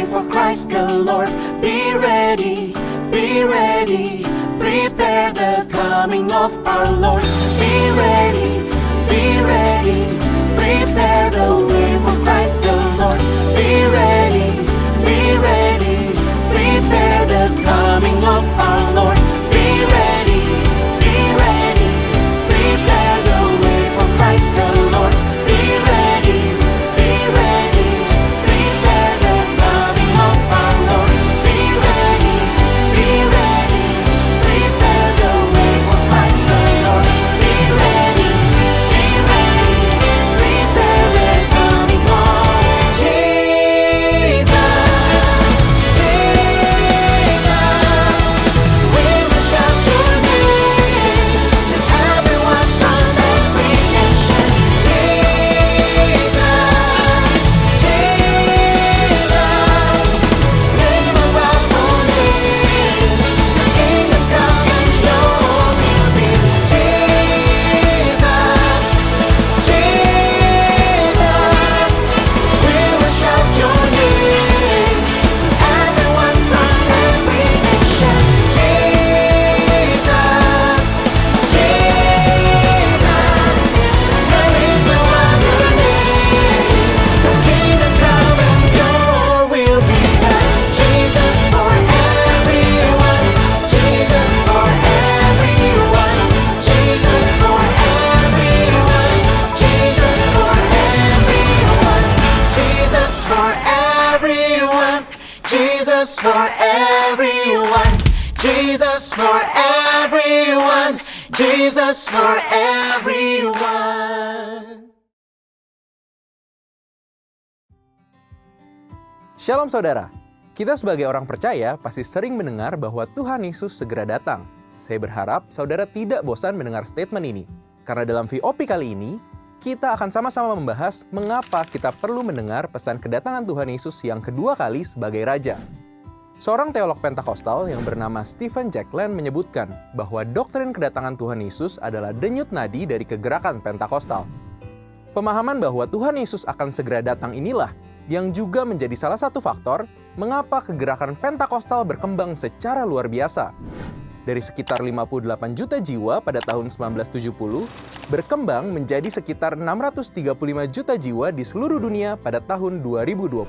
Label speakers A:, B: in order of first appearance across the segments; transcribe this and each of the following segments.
A: way for Christ the Lord. Be ready, prepare the coming of our Lord. Be ready, prepare the way for Christ the Lord. Be ready, prepare the coming of our Lord. Be ready, prepare the way for Christ the Lord. Be ready, prepare the coming of our Lord. Be ready, prepare the way for Christ the Lord. Be ready, prepare the coming of Jesus. We will shout your name to everyone from every nation. Jesus, name above all names. The kingdom come and your will be. Jesus, we will shout your name to everyone from every nation. Jesus, there is no other name. The kingdom come and your will be done. Jesus for everyone, Jesus for everyone, Jesus for everyone, Jesus for everyone, Jesus for everyone, Jesus for everyone, Jesus for everyone, Jesus for everyone.
B: Shalom saudara, kita sebagai orang percaya pasti sering mendengar bahwa Tuhan Yesus segera datang. Saya berharap saudara tidak bosan mendengar statement ini, karena dalam VOP kali ini, kita akan sama-sama membahas mengapa kita perlu mendengar pesan kedatangan Tuhan Yesus yang kedua kali sebagai Raja. Seorang teolog Pentakosta yang bernama Stephen Jackland menyebutkan bahwa doktrin kedatangan Tuhan Yesus adalah denyut nadi dari kegerakan Pentakosta. Pemahaman bahwa Tuhan Yesus akan segera datang inilah yang juga menjadi salah satu faktor mengapa kegerakan Pentakosta berkembang secara luar biasa. Dari sekitar 58 juta jiwa pada tahun 1970, berkembang menjadi sekitar 635 juta jiwa di seluruh dunia pada tahun 2020.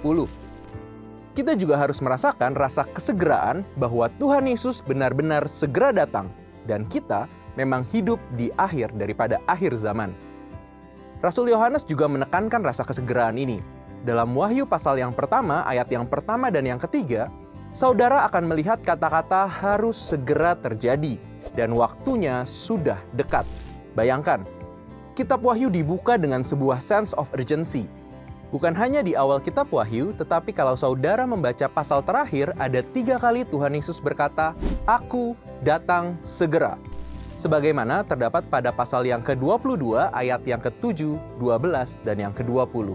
B: Kita juga harus merasakan rasa kesegeraan bahwa Tuhan Yesus benar-benar segera datang, dan kita memang hidup di akhir daripada akhir zaman. Rasul Yohanes juga menekankan rasa kesegeraan ini. Dalam Wahyu pasal yang pertama, ayat yang pertama dan yang ketiga, saudara akan melihat kata-kata harus segera terjadi, dan waktunya sudah dekat. Bayangkan, kitab Wahyu dibuka dengan sebuah sense of urgency. Bukan hanya di awal kitab Wahyu, tetapi kalau saudara membaca pasal terakhir, ada 3 kali Tuhan Yesus berkata, "Aku datang segera." Sebagaimana terdapat pada pasal yang ke-22, ayat yang ke-7, 12, dan yang ke-20.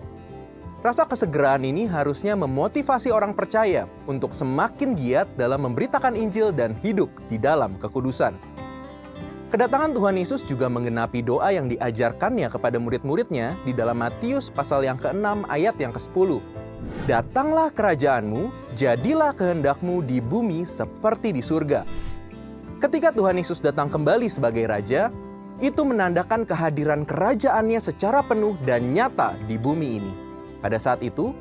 B: Rasa kesegeraan ini harusnya memotivasi orang percaya untuk semakin giat dalam memberitakan Injil dan hidup di dalam kekudusan. Kedatangan Tuhan Yesus juga menggenapi doa yang diajarkannya kepada murid-muridnya di dalam Matius pasal yang ke-6 ayat yang ke-10. "Datanglah kerajaanmu, jadilah kehendakmu di bumi seperti di surga." Ketika Tuhan Yesus datang kembali sebagai Raja, itu menandakan kehadiran kerajaannya secara penuh dan nyata di bumi ini. Pada saat itu,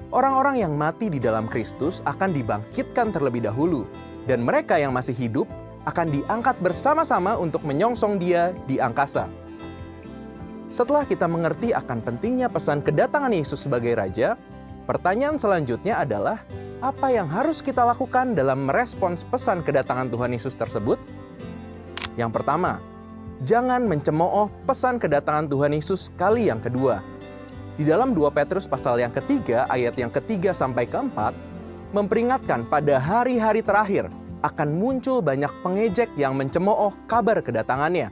B: orang-orang yang mati di dalam Kristus akan dibangkitkan terlebih dahulu, dan mereka yang masih hidup akan diangkat bersama-sama untuk menyongsong Dia di angkasa. Setelah kita mengerti akan pentingnya pesan kedatangan Yesus sebagai Raja, pertanyaan selanjutnya adalah, apa yang harus kita lakukan dalam merespons pesan kedatangan Tuhan Yesus tersebut? Yang pertama, jangan mencemooh pesan kedatangan Tuhan Yesus kali yang kedua. Di dalam 2 Petrus pasal yang ketiga, ayat yang ketiga sampai keempat, memperingatkan pada hari-hari terakhir akan muncul banyak pengejek yang mencemooh kabar kedatangannya.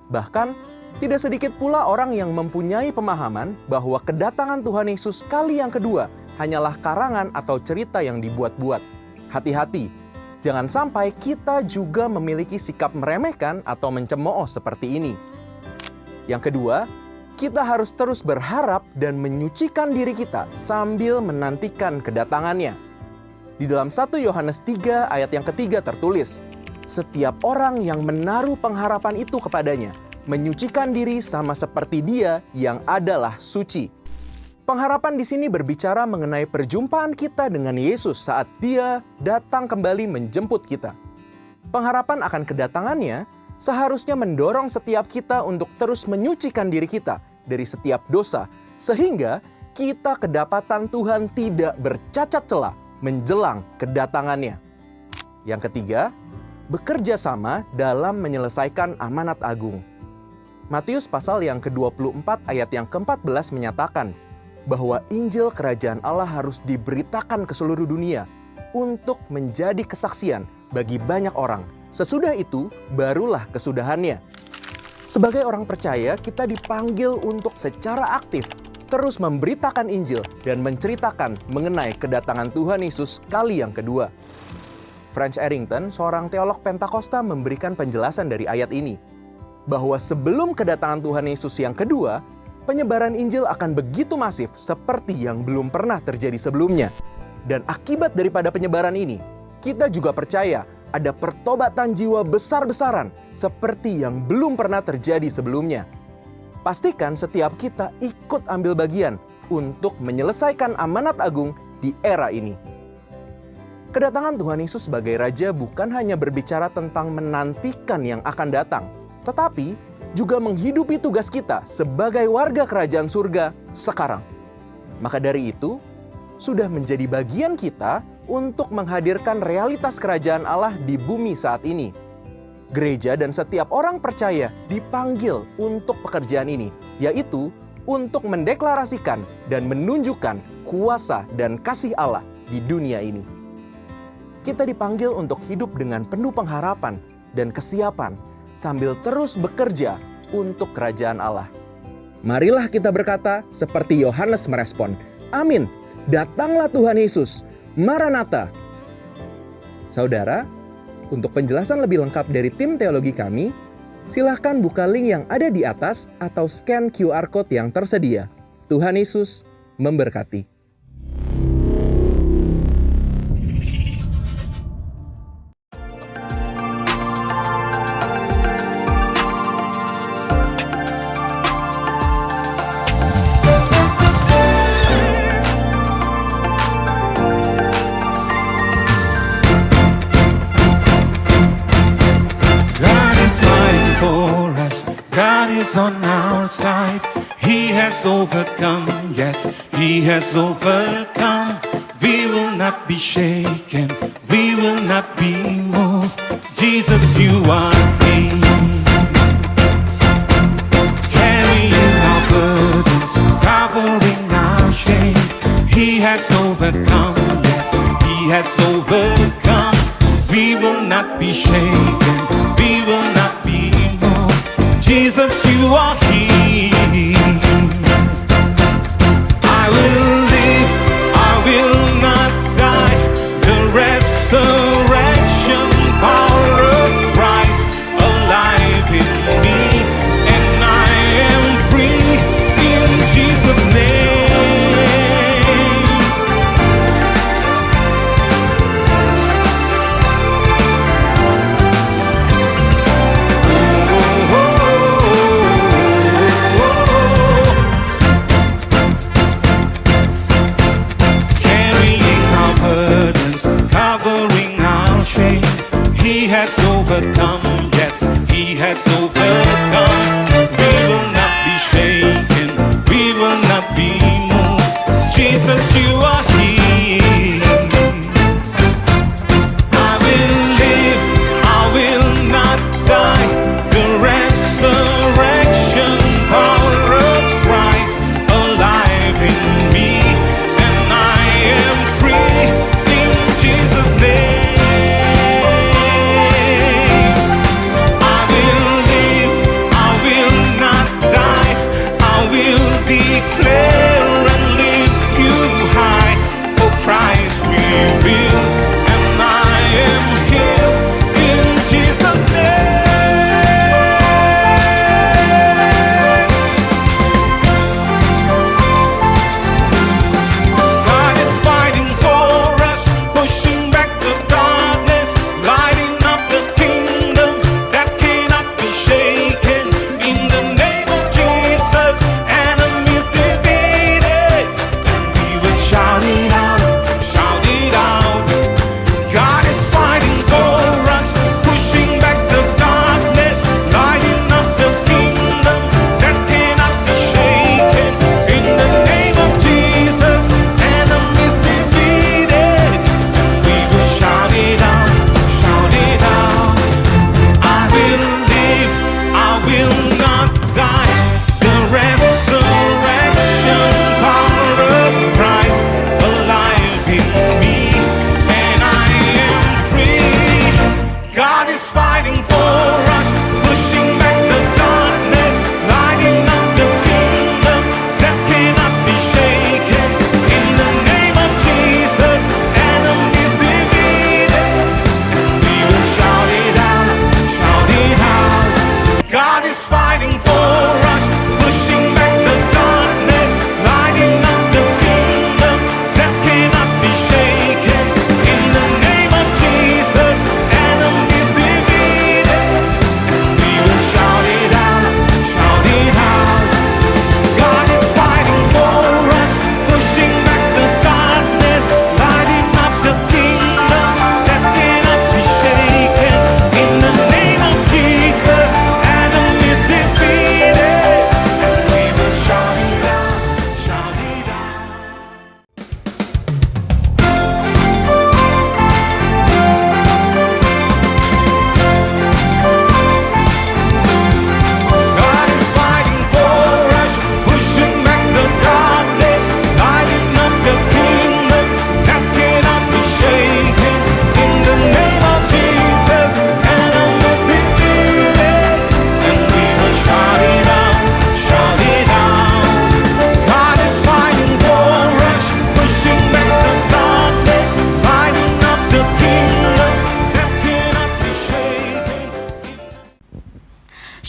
B: Bahkan, tidak sedikit pula orang yang mempunyai pemahaman bahwa kedatangan Tuhan Yesus kali yang kedua hanyalah karangan atau cerita yang dibuat-buat. Hati-hati, jangan sampai kita juga memiliki sikap meremehkan atau mencemooh seperti ini. Yang kedua, kita harus terus berharap dan menyucikan diri kita sambil menantikan kedatangannya. Di dalam 1 Yohanes 3 ayat yang ketiga tertulis, "Setiap orang yang menaruh pengharapan itu kepadanya, menyucikan diri sama seperti Dia yang adalah suci." Pengharapan di sini berbicara mengenai perjumpaan kita dengan Yesus saat Dia datang kembali menjemput kita. Pengharapan akan kedatangannya seharusnya mendorong setiap kita untuk terus menyucikan diri kita dari setiap dosa, sehingga kita kedapatan Tuhan tidak bercacat celah menjelang kedatangannya. Yang ketiga, bekerja sama dalam menyelesaikan amanat agung. Matius pasal yang ke-24 ayat yang ke-14 menyatakan bahwa Injil Kerajaan Allah harus diberitakan ke seluruh dunia untuk menjadi kesaksian bagi banyak orang. Sesudah itu, barulah kesudahannya. Sebagai orang percaya, kita dipanggil untuk secara aktif terus memberitakan Injil dan menceritakan mengenai kedatangan Tuhan Yesus kali yang kedua. French Errington, seorang teolog Pentakosta, memberikan penjelasan dari ayat ini, bahwa sebelum kedatangan Tuhan Yesus yang kedua, penyebaran Injil akan begitu masif seperti yang belum pernah terjadi sebelumnya. Dan akibat daripada penyebaran ini, kita juga percaya ada pertobatan jiwa besar-besaran seperti yang belum pernah terjadi sebelumnya. Pastikan setiap kita ikut ambil bagian untuk menyelesaikan amanat agung di era ini. Kedatangan Tuhan Yesus sebagai Raja bukan hanya berbicara tentang menantikan yang akan datang, tetapi juga menghidupi tugas kita sebagai warga kerajaan surga sekarang. Maka dari itu, sudah menjadi bagian kita untuk menghadirkan realitas kerajaan Allah di bumi saat ini. Gereja dan setiap orang percaya dipanggil untuk pekerjaan ini, yaitu untuk mendeklarasikan dan menunjukkan kuasa dan kasih Allah di dunia ini. Kita dipanggil untuk hidup dengan penuh pengharapan dan kesiapan sambil terus bekerja untuk kerajaan Allah. Marilah kita berkata seperti Yohanes merespon, "Amin, datanglah Tuhan Yesus, Maranatha." Saudara, untuk penjelasan lebih lengkap dari tim teologi kami, silahkan buka link yang ada di atas atau scan QR Code yang tersedia. Tuhan Yesus memberkati.
C: On our side, He has overcome, yes, He has overcome. We will not be shaken, we will not be moved. Jesus, you are King. Carrying our burdens, covering our shame. He has overcome, yes, He has overcome. We will not be shaken, we will not be moved. Jesus, you are King. I will live, I will not die. The resurrection power of Christ alive in me, and I am free in Jesus' name.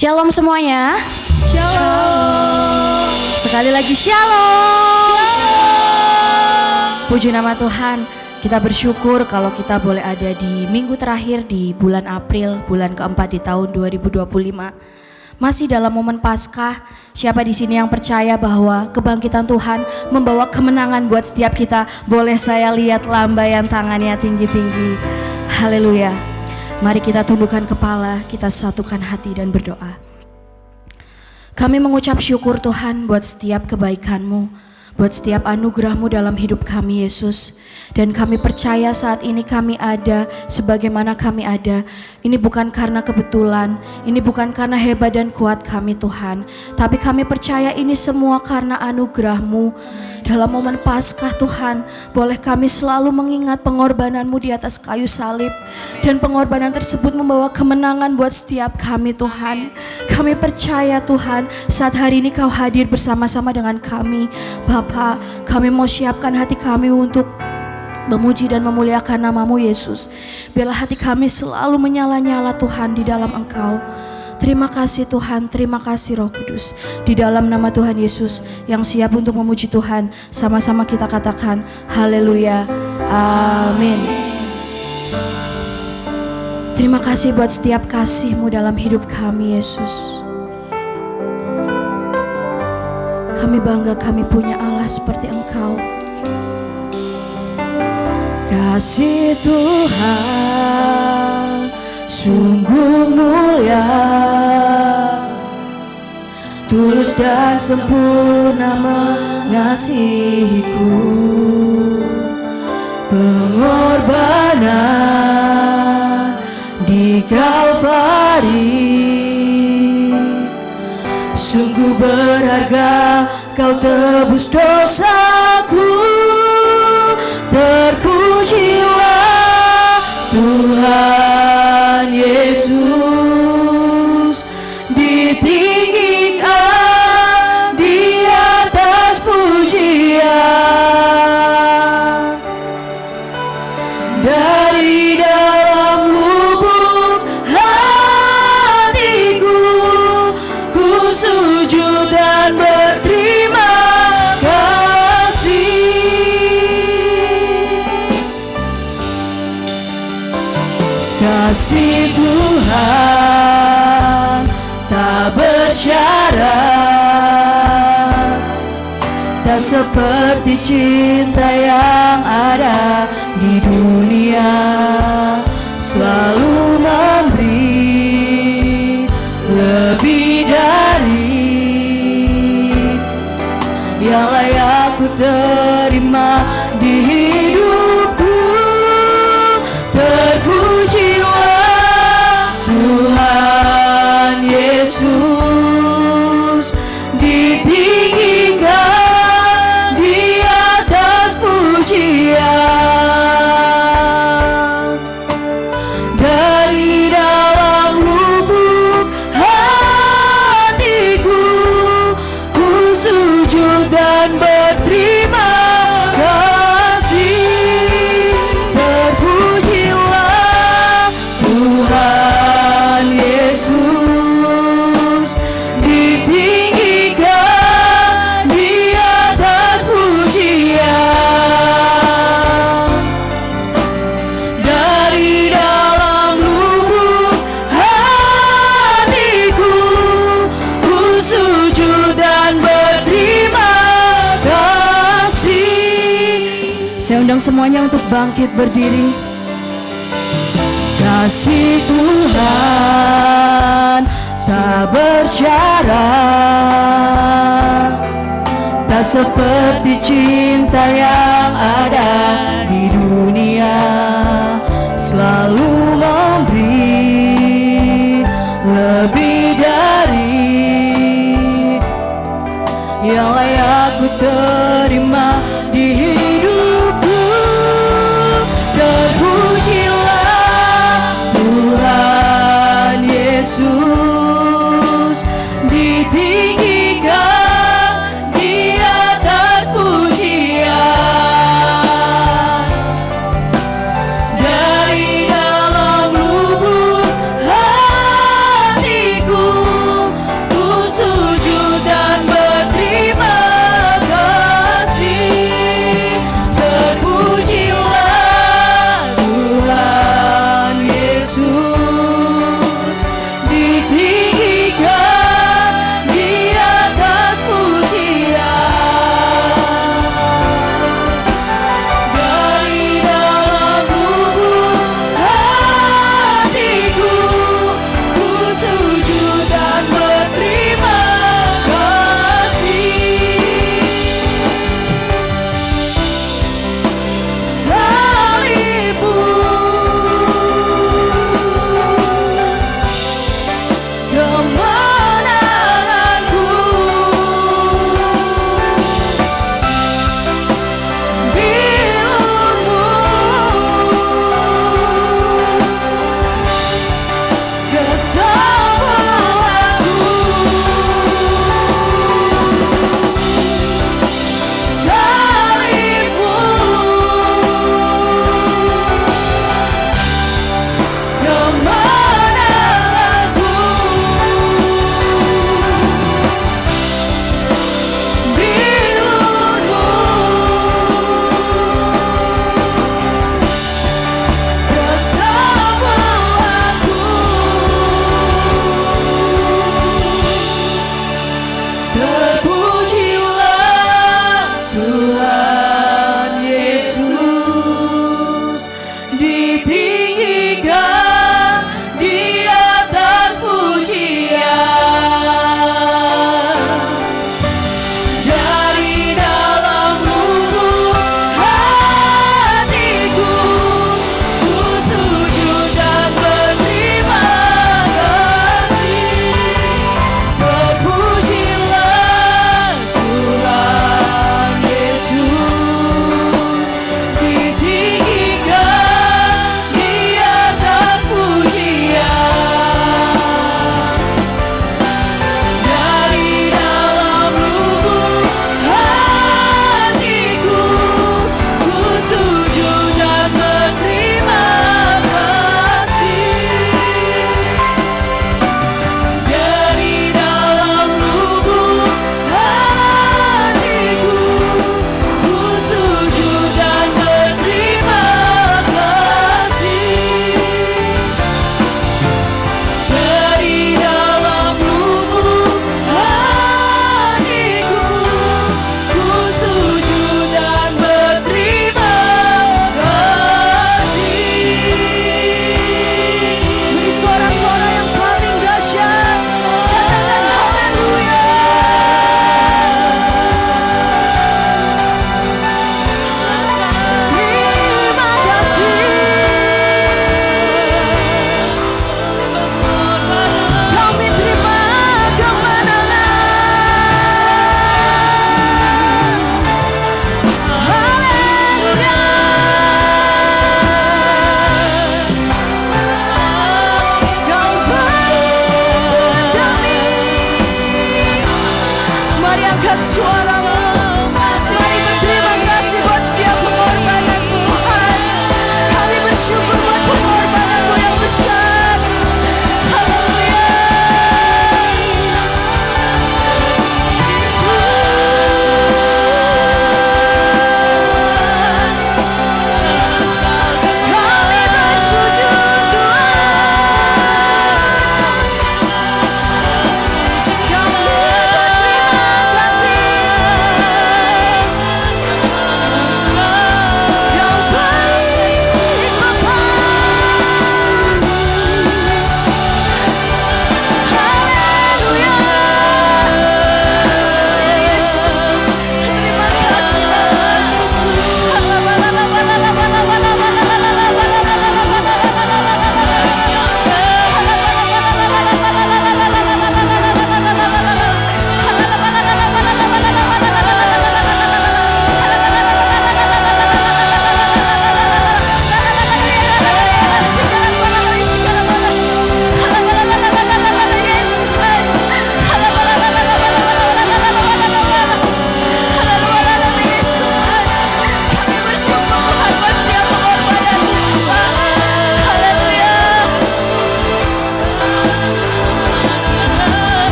D: Shalom semuanya. Shalom. Sekali lagi shalom. Puji nama Tuhan. Kita bersyukur kalau kita boleh ada di minggu terakhir di bulan April, bulan keempat di tahun 2025. Masih dalam momen Paskah. Siapa di sini yang percaya bahwa kebangkitan Tuhan membawa kemenangan buat setiap kita? Boleh saya lihat lambaian tangannya tinggi-tinggi. Haleluya. Mari kita tundukkan kepala, kita satukan hati dan berdoa. Kami mengucap syukur Tuhan buat setiap kebaikan-Mu, buat setiap anugerah-Mu dalam hidup kami Yesus. Dan kami percaya saat ini kami ada sebagaimana kami ada. Ini bukan karena kebetulan, ini bukan karena hebat dan kuat kami Tuhan. Tapi kami percaya ini semua karena anugerah-Mu. Dalam momen Paskah Tuhan, boleh kami selalu mengingat pengorbanan-Mu di atas kayu salib. Dan pengorbanan tersebut membawa kemenangan buat setiap kami Tuhan. Kami percaya Tuhan, saat hari ini Kau hadir bersama-sama dengan kami. Bapa, kami mau siapkan hati kami untuk memuji dan memuliakan nama-Mu Yesus. Biarlah hati kami selalu menyala-nyala Tuhan di dalam Engkau. Terima kasih Tuhan, terima kasih Roh Kudus. Di dalam nama Tuhan Yesus yang siap untuk memuji Tuhan, sama-sama kita katakan haleluya, amin. Terima kasih buat setiap kasih-Mu dalam hidup kami Yesus. Kami bangga kami punya Allah seperti Engkau. Kasih Tuhan sungguh mulia, tulus dan sempurna mengasihiku. Pengorbanan di Kalvari sungguh berharga, Kau tebus dosaku. Terpujilah Tuhan Yesus, ditinggikan di atas pujian. Dari dalam lubuk hatiku, ku sujud dan berterima kasih. Kasih Tuhan tak bersyarat, tak seperti cinta yang ada di dunia. Selalu memberi lebih dari yang layak ku terima di hidupku. Terpujilah Tuhan Yesus, ditinggikan di atas pujian. Dari dalam lubuk hatiku, ku sujud dan berterima kasih. Terpujilah Tuhan Yesus, ditinggikan di atas pujian. Dari dalam lubuk hatiku, ku sujud dan berterima kasih. Saya undang semuanya untuk bangkit berdiri. Kasih Tuhan tak bersyarat, tak seperti cinta yang ada di dunia. Selalu memberi lebih dari yang layak ku terima di hidupku. Terpujilah Tuhan Yesus, ditinggikan di atas pujian. Dari dalam lubuk hatiku,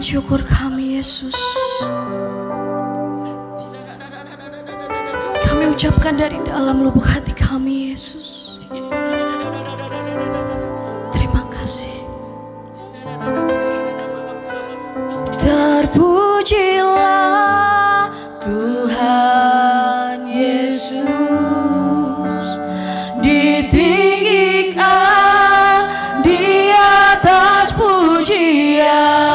D: syukur kami Yesus. Kami ucapkan dari dalam lubuk hati kami Yesus. Terima kasih. Terpujilah Tuhan Yesus, ditinggikan di atas pujian.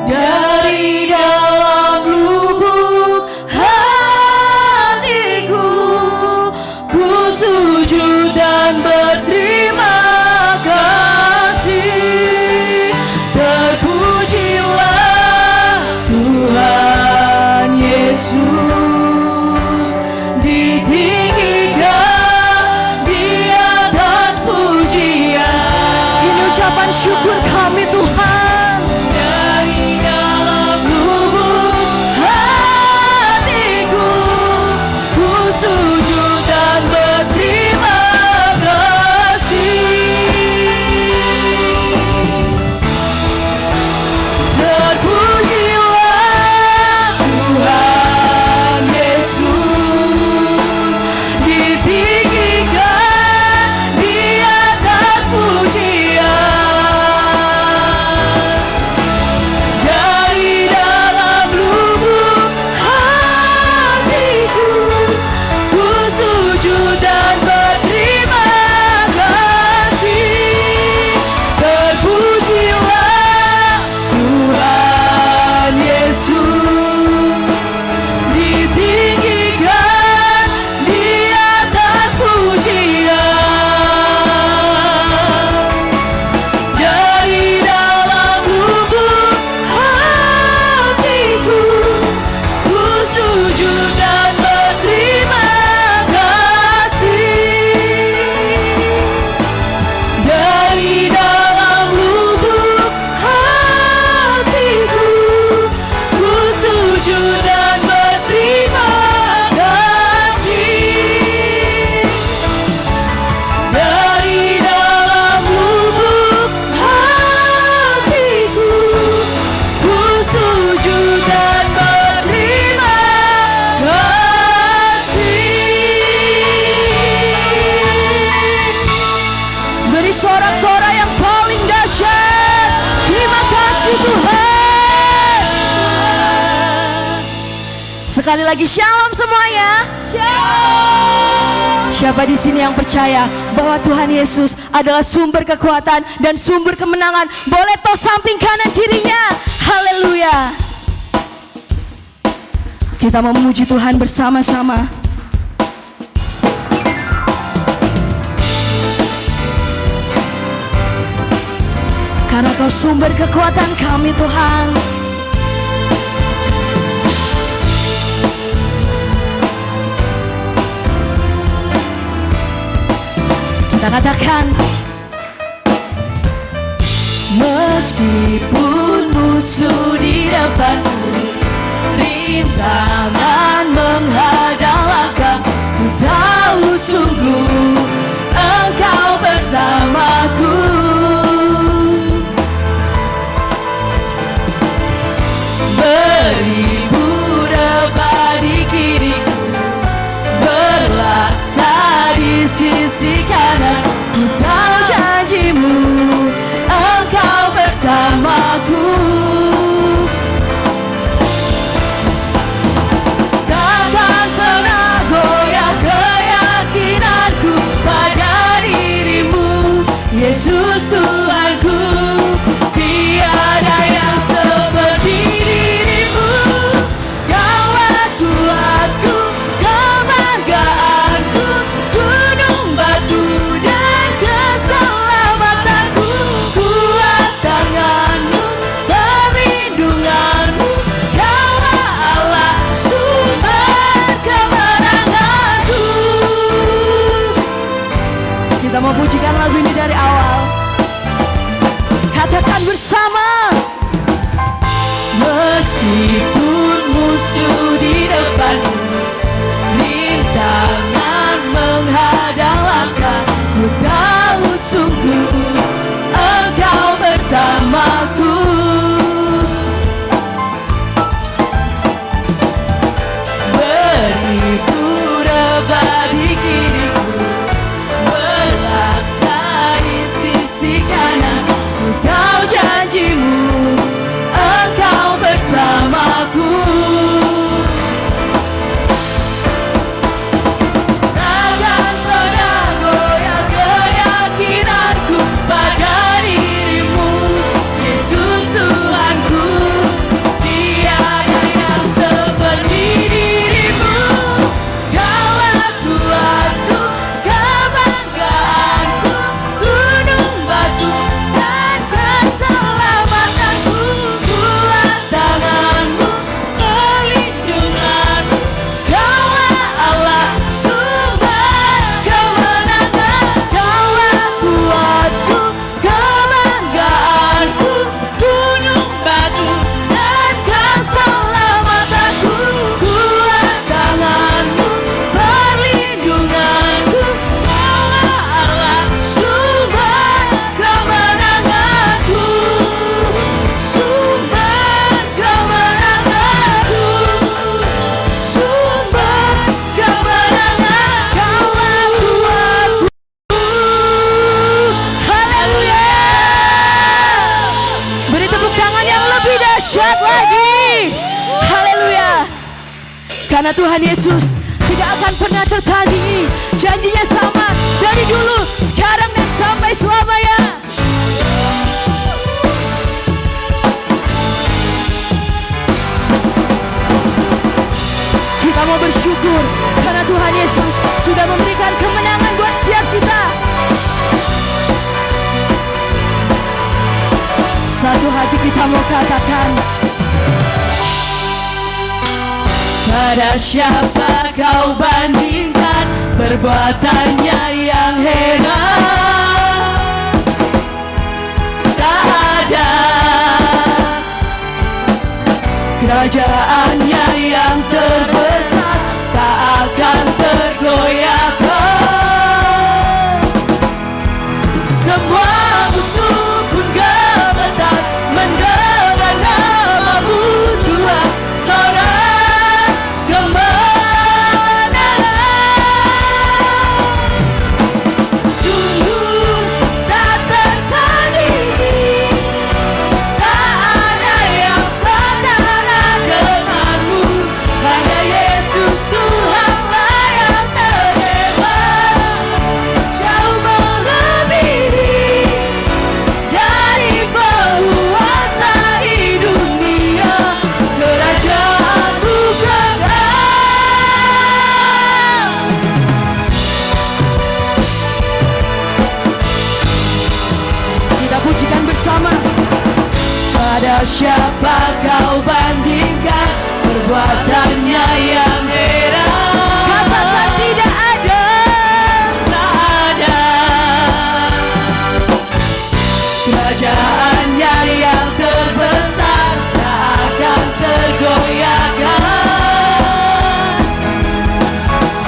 D: Dari dalam lubuk hatiku, ku sujud dan berterima kasih. Terpujilah Tuhan Yesus, ditinggikan di atas pujian. Ini ucapan syukur kami Tuhan. Dari dalam lubuk hatiku, ku sujud dan berterima kasih. Terpujilah Tuhan Yesus, ditinggikan di atas pujian. Dari dalam lubuk hatiku, ku sujud dan berterima kasih. Terpujilah Tuhan Yesus, ditinggikan di atas pujian. Dari dalam lubuk hatiku, ku sujud dan berterima kasih. Dari dalam lubuk hatiku, ku sujud dan berterima kasih. Dari dalam lubuk hatiku, ku sujud dan berterima kasih. Beri sorak-sorai yang paling dahsyat. Terima kasih Tuhan. Sekali lagi shalom semuanya. Shalom. Siapa di sini yang percaya bahwa Tuhan Yesus adalah sumber kekuatan dan sumber kemenangan? Boleh tos samping kanan kirinya. Haleluya. Kita mau memuji Tuhan bersama-sama. Karena Kau sumber kekuatan kami Tuhan. Kita katakan, meskipun musuh di depanku, rintangan menghadang langkah, ku tahu sungguh Engkau bersamaku. Beribu depan di kiriku, berlaksa di sisi kanan, ku tahu janjimu Engkau bersamaku. Takkan pernah goyah keyakinanku pada dirimu, Yesus Tuhanku. Tiada yang seperti dirimu, Kaulah kuatku, kebanggaanku, gunung batu dan keselamatanku. Kuat tanganmu, perlindunganmu, Kaulah Allah, sumber kemenanganku. Kita mau pujikan lagu ini dari awal. Katakan bersama. Meskipun musuh di depanku, rintangan menghadang langkah, ku tahu sungguh Engkau Haleluya. Karena Tuhan Yesus tidak akan pernah tertandingi. Janjinya sama dari dulu, sekarang dan sampai selamanya. Kita mau bersyukur karena Tuhan Yesus sudah memberikan kemenangan buat setiap kita. Satu hati kita mau katakan, pada siapa kau bandingkan perbuatannya yang heran? Tak ada kerajaannya yang terbesar, tak akan tergoyahkan. Semua musuh pun gemetar mendengar namamu Tuhan. Sorak kemenangan, sungguh tak tertandingi. Tak ada yang setara denganmu. Hanya Yesus Tuhanlah yang terhebat, jauh melebihi dari penguasa di dunia. Kerajaanmu kekal. Kita pujikan bersama. Pada siapa kau bandingkan perbuatannya yang heran? Katakan tidak ada. Tak ada kerajaannya yang terbesar, tak akan tergoyahkan.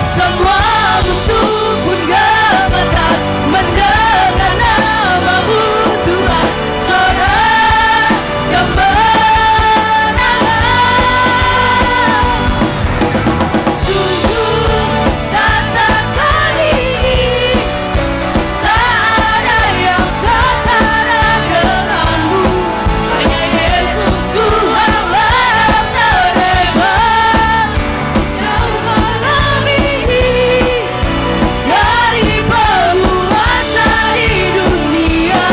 D: Semua musuh pun gemetar mendengar namamu Tuhan. Sorak kemenangan, sungguh tak tertandingi. Tak ada yang setara denganmu. Hanya Yesus Tuhanlah yang terhebat, jauh melebihi dari penguasa di dunia.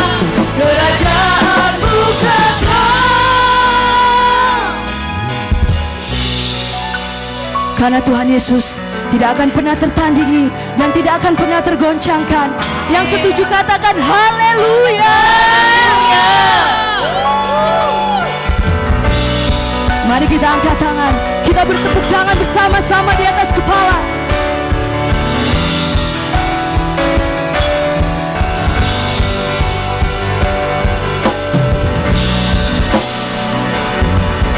D: Kerajaanmu kekal. Karena Tuhan Yesus tidak akan pernah tertandingi dan tidak akan pernah tergoncangkan. Yang setuju katakan haleluya. Mari kita angkat tangan, kita bertepuk tangan bersama-sama di atas kepala.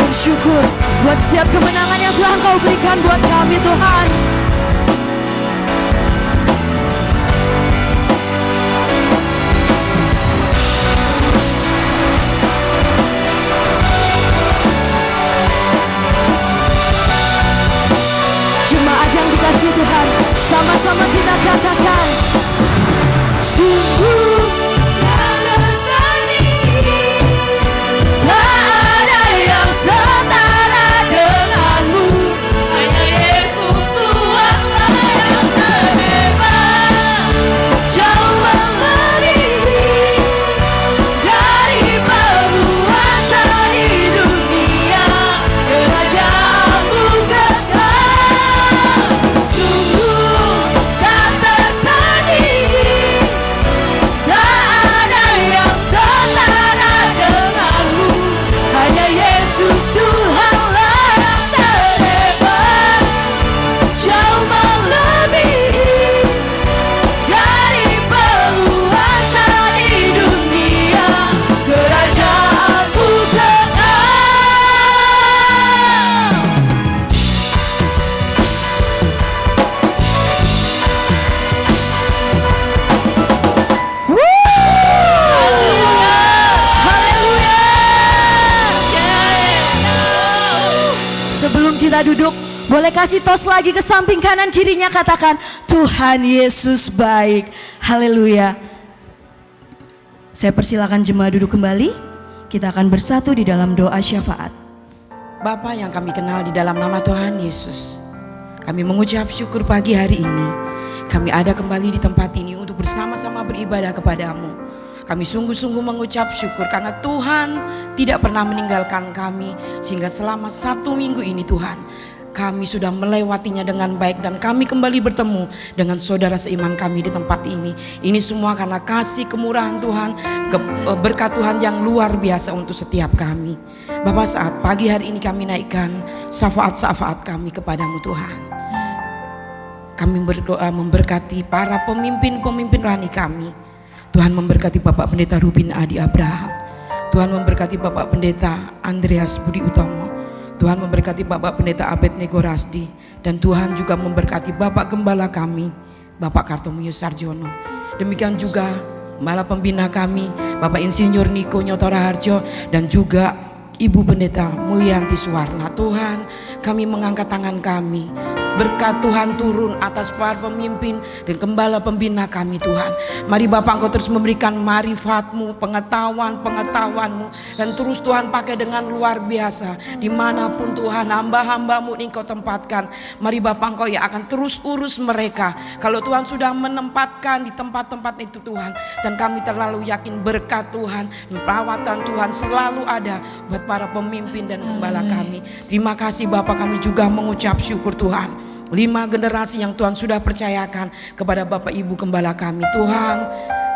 D: Bersyukur buat setiap kemenangan yang Tuhan Kau berikan buat kami Tuhan. Jemaat yang dikasihi Tuhan, sama-sama kita katakan, sungguh tak tertandingi. Tak ada yang setara denganmu. Hanya Yesus Tuhanlah yang terhebat, jauh melebihi dari penguasa di dunia. Kerajaanmu kekal, sungguh tak tertandingi. Tak ada yang setara denganmu. Hanya Yesus Tuhanlah yang terhebat, jauh melebihi dari penguasa di dunia. Kerajaanmu kekal. Haleluya. Sebelum kita duduk, boleh kasih tos lagi ke samping kanan kirinya, katakan Tuhan Yesus baik. Haleluya. Saya persilakan jemaat duduk kembali. Kita akan bersatu di dalam doa syafaat.
E: Bapa yang kami kenal di dalam nama Tuhan Yesus, kami mengucap syukur pagi hari ini. Kami ada kembali di tempat ini untuk bersama-sama beribadah kepadamu. Kami sungguh-sungguh mengucap syukur karena Tuhan tidak pernah meninggalkan kami. Sehingga selama 1 minggu ini Tuhan, kami sudah melewatinya dengan baik. Dan kami kembali bertemu dengan saudara seiman kami di tempat ini. Ini semua karena kasih kemurahan Tuhan, berkat Tuhan yang luar biasa untuk setiap kami. Bapak, saat pagi hari ini kami naikkan syafaat-syafaat kami kepadamu Tuhan. Kami berdoa memberkati para pemimpin-pemimpin rohani kami. Tuhan memberkati Bapak Pendeta Rubin Adi Abraham. Tuhan memberkati Bapak Pendeta Andreas Budi Utomo. Tuhan memberkati Bapak Pendeta Abednego Rasdi. Dan Tuhan juga memberkati Bapak Gembala kami, Bapak Kartomuyo Sarjono. Demikian juga Gembala Pembina kami, Bapak Insinyur Niko Nyotora Harjo, dan juga Ibu Pendeta Mulyanti Suwarna. Tuhan, kami mengangkat tangan kami. Berkat Tuhan turun atas para pemimpin dan gembala pembina kami Tuhan. Mari Bapak Engkau terus memberikan marifat-Mu, pengetahuan-pengetahuan-Mu. Dan terus Tuhan pakai dengan luar biasa. Dimanapun Tuhan hamba-hamba-Mu Engkau tempatkan. Mari Bapak Engkau yang akan terus urus mereka. Kalau Tuhan sudah menempatkan di tempat-tempat itu Tuhan. Dan kami terlalu yakin berkat Tuhan, perawatan Tuhan selalu ada buat para pemimpin dan gembala kami. Terima kasih Bapak, kami juga mengucap syukur Tuhan. 5 generasi yang Tuhan sudah percayakan kepada Bapak Ibu Gembala kami. Tuhan,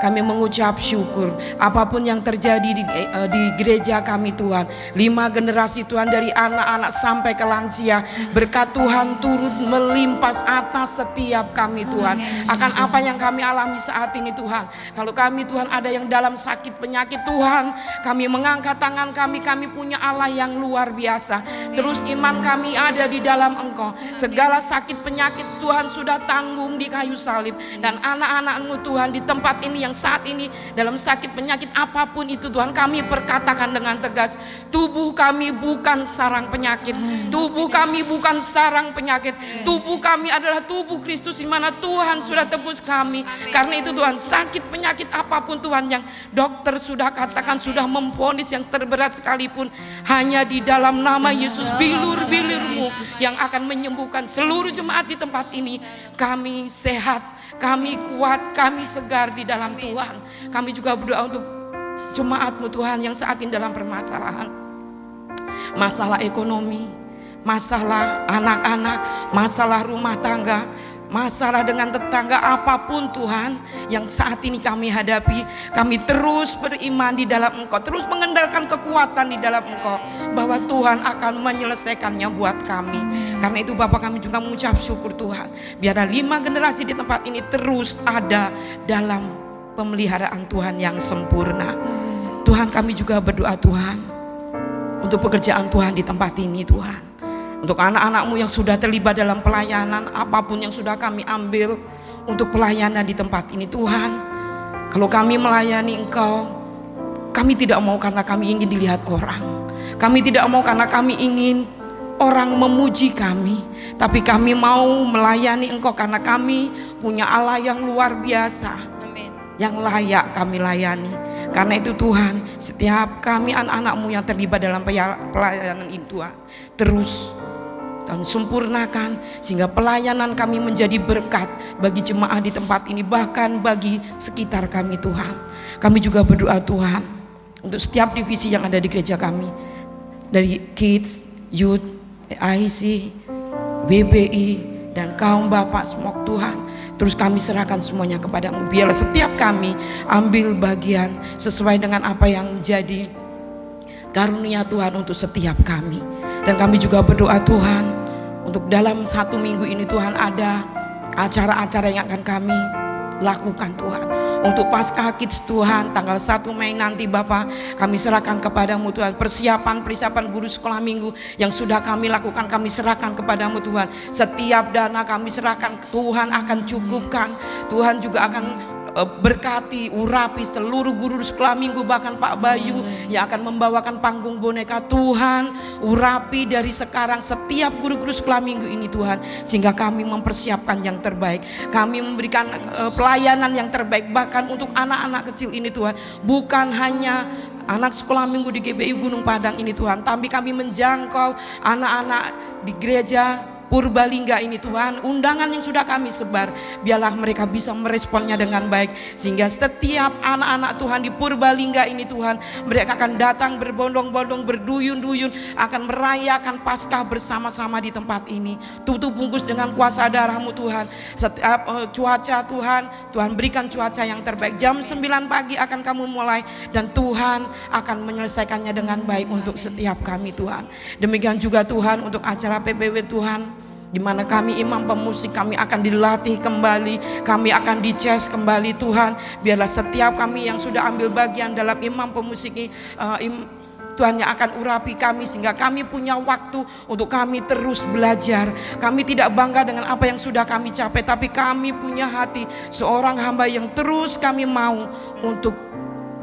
E: kami mengucap syukur apapun yang terjadi di gereja kami Tuhan. 5 generasi Tuhan, dari anak-anak sampai ke lansia. Berkat Tuhan turut melimpas atas setiap kami Tuhan. Akan apa yang kami alami saat ini Tuhan. Kalau kami Tuhan ada yang dalam sakit penyakit Tuhan, kami mengangkat tangan kami punya Allah yang luar biasa. Terus iman kami ada di dalam Engkau. Segala sakit penyakit Tuhan sudah tanggung di kayu salib. Dan anak-anak-Mu Tuhan di tempat ini yang saat ini dalam sakit penyakit apapun itu Tuhan, kami perkatakan dengan tegas, tubuh kami bukan sarang penyakit. Tubuh kami bukan sarang penyakit. Tubuh kami adalah tubuh Kristus di mana Tuhan sudah tebus kami. Karena itu Tuhan, sakit penyakit apapun Tuhan yang dokter sudah katakan sudah memvonis yang terberat sekalipun, hanya di dalam nama Yesus bilur-bilur-Mu yang akan menyembuhkan seluruh jemaat di tempat ini. Kami sehat, kami kuat, kami segar di dalam Tuhan. Kami juga berdoa untuk jemaat-Mu Tuhan yang saat ini dalam permasalahan. Masalah ekonomi, masalah anak-anak, masalah rumah tangga, masalah dengan tetangga, apapun Tuhan yang saat ini kami hadapi, kami terus beriman di dalam Engkau, terus mengendalikan kekuatan di dalam Engkau, bahwa Tuhan akan menyelesaikannya buat kami. Karena itu Bapak, kami juga mengucap syukur Tuhan, biarlah 5 generasi di tempat ini terus ada dalam pemeliharaan Tuhan yang sempurna. Tuhan, kami juga berdoa Tuhan untuk pekerjaan Tuhan di tempat ini Tuhan. Untuk anak-anak-Mu yang sudah terlibat dalam pelayanan, apapun yang sudah kami ambil untuk pelayanan di tempat ini Tuhan. Kalau kami melayani Engkau, kami tidak mau karena kami ingin dilihat orang. Kami tidak mau karena kami ingin orang memuji kami. Tapi kami mau melayani Engkau karena kami punya Allah yang luar biasa, yang layak kami layani. Karena itu Tuhan, setiap kami anak-anak-Mu yang terlibat dalam pelayanan ini Tuhan, terus Tuhan sempurnakan sehingga pelayanan kami menjadi berkat bagi jemaat di tempat ini, bahkan bagi sekitar kami Tuhan. Kami juga berdoa Tuhan untuk setiap divisi yang ada di gereja kami, dari Kids, Youth, IC, BBI, dan kaum Bapak semua Tuhan. Terus kami serahkan semuanya kepadamu. Biarlah setiap kami ambil bagian sesuai dengan apa yang menjadi karunia Tuhan untuk setiap kami. Dan kami juga berdoa Tuhan untuk dalam 1 minggu ini Tuhan, ada acara-acara yang akan kami lakukan Tuhan. Untuk Paskah Kids Tuhan tanggal 1 Mei nanti Bapak, kami serahkan kepadamu Tuhan. Persiapan guru sekolah minggu yang sudah kami lakukan, kami serahkan kepadamu Tuhan. Setiap dana kami serahkan, Tuhan akan cukupkan. Tuhan juga akan berkati, urapi seluruh guru sekolah minggu, bahkan Pak Bayu yang akan membawakan panggung boneka. Tuhan, urapi dari sekarang setiap guru-guru sekolah minggu ini Tuhan, sehingga kami mempersiapkan yang terbaik. Kami memberikan pelayanan yang terbaik, bahkan untuk anak-anak kecil ini Tuhan, bukan hanya anak sekolah minggu di GBI Gunung Padang ini Tuhan, tapi kami menjangkau anak-anak di gereja Purbalingga ini Tuhan, undangan yang sudah kami sebar, biarlah mereka bisa meresponnya dengan baik, sehingga setiap anak-anak Tuhan di Purbalingga ini Tuhan, mereka akan datang berbondong-bondong, berduyun-duyun, akan merayakan Paskah bersama-sama di tempat ini. Tutup bungkus dengan kuasa darah-Mu Tuhan. Setiap cuaca Tuhan berikan cuaca yang terbaik. Jam 9 pagi akan kamu mulai, dan Tuhan akan menyelesaikannya dengan baik untuk setiap kami Tuhan. Demikian juga Tuhan untuk acara PPW Tuhan, di mana kami imam pemusik, kami akan dilatih kembali, kami akan dices kembali Tuhan. Biarlah setiap kami yang sudah ambil bagian dalam imam pemusik ini, Tuhan yang akan urapi kami, sehingga kami punya waktu untuk kami terus belajar. Kami tidak bangga dengan apa yang sudah kami capai, tapi kami punya hati seorang hamba yang terus kami mau untuk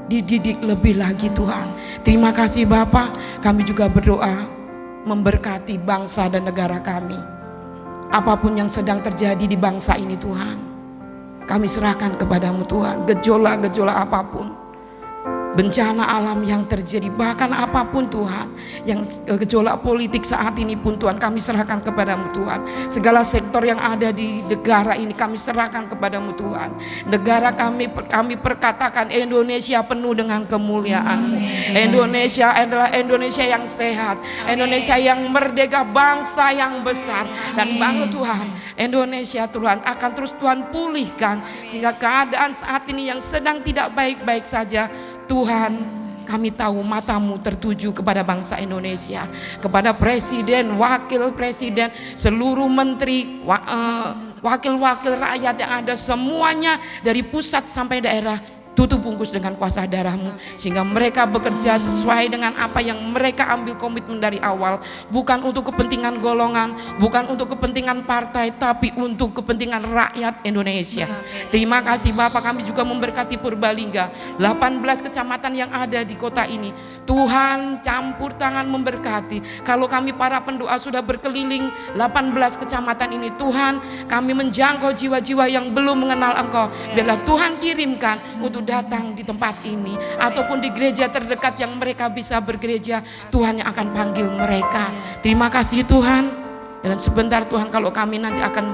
E: dididik lebih lagi Tuhan. Terima kasih Bapa. Kami juga berdoa memberkati bangsa dan negara kami. Apapun yang sedang terjadi di bangsa ini Tuhan, kami serahkan kepadamu Tuhan. Gejolak-gejolak apapun, bencana alam yang terjadi, bahkan apapun Tuhan, yang gejolak politik saat ini pun Tuhan, kami serahkan kepadamu Tuhan. Segala sektor yang ada di negara ini kami serahkan kepadamu Tuhan. Negara kami perkatakan Indonesia penuh dengan kemuliaan-Mu. Indonesia adalah Indonesia yang sehat, Indonesia yang merdeka, bangsa yang besar. Dan bangga Tuhan, Indonesia Tuhan akan terus Tuhan pulihkan, sehingga keadaan saat ini yang sedang tidak baik-baik saja Tuhan, kami tahu matamu tertuju kepada bangsa Indonesia, kepada presiden, wakil presiden, seluruh menteri, wakil-wakil rakyat yang ada, semuanya dari pusat sampai daerah. Tutup bungkus dengan kuasa darah-Mu, sehingga mereka bekerja sesuai dengan apa yang mereka ambil komitmen dari awal, bukan untuk kepentingan golongan, bukan untuk kepentingan partai, tapi untuk kepentingan rakyat Indonesia. Terima kasih Bapak. Kami juga memberkati Purbalingga, 18 kecamatan yang ada di kota ini. Tuhan campur tangan memberkati. Kalau kami para pendoa sudah berkeliling 18 kecamatan ini, Tuhan, kami menjangkau jiwa-jiwa yang belum mengenal Engkau. Biarlah Tuhan kirimkan untuk datang di tempat ini, ataupun di gereja terdekat yang mereka bisa bergereja, Tuhan yang akan panggil mereka. Terima kasih Tuhan. Dan sebentar Tuhan, kalau kami nanti akan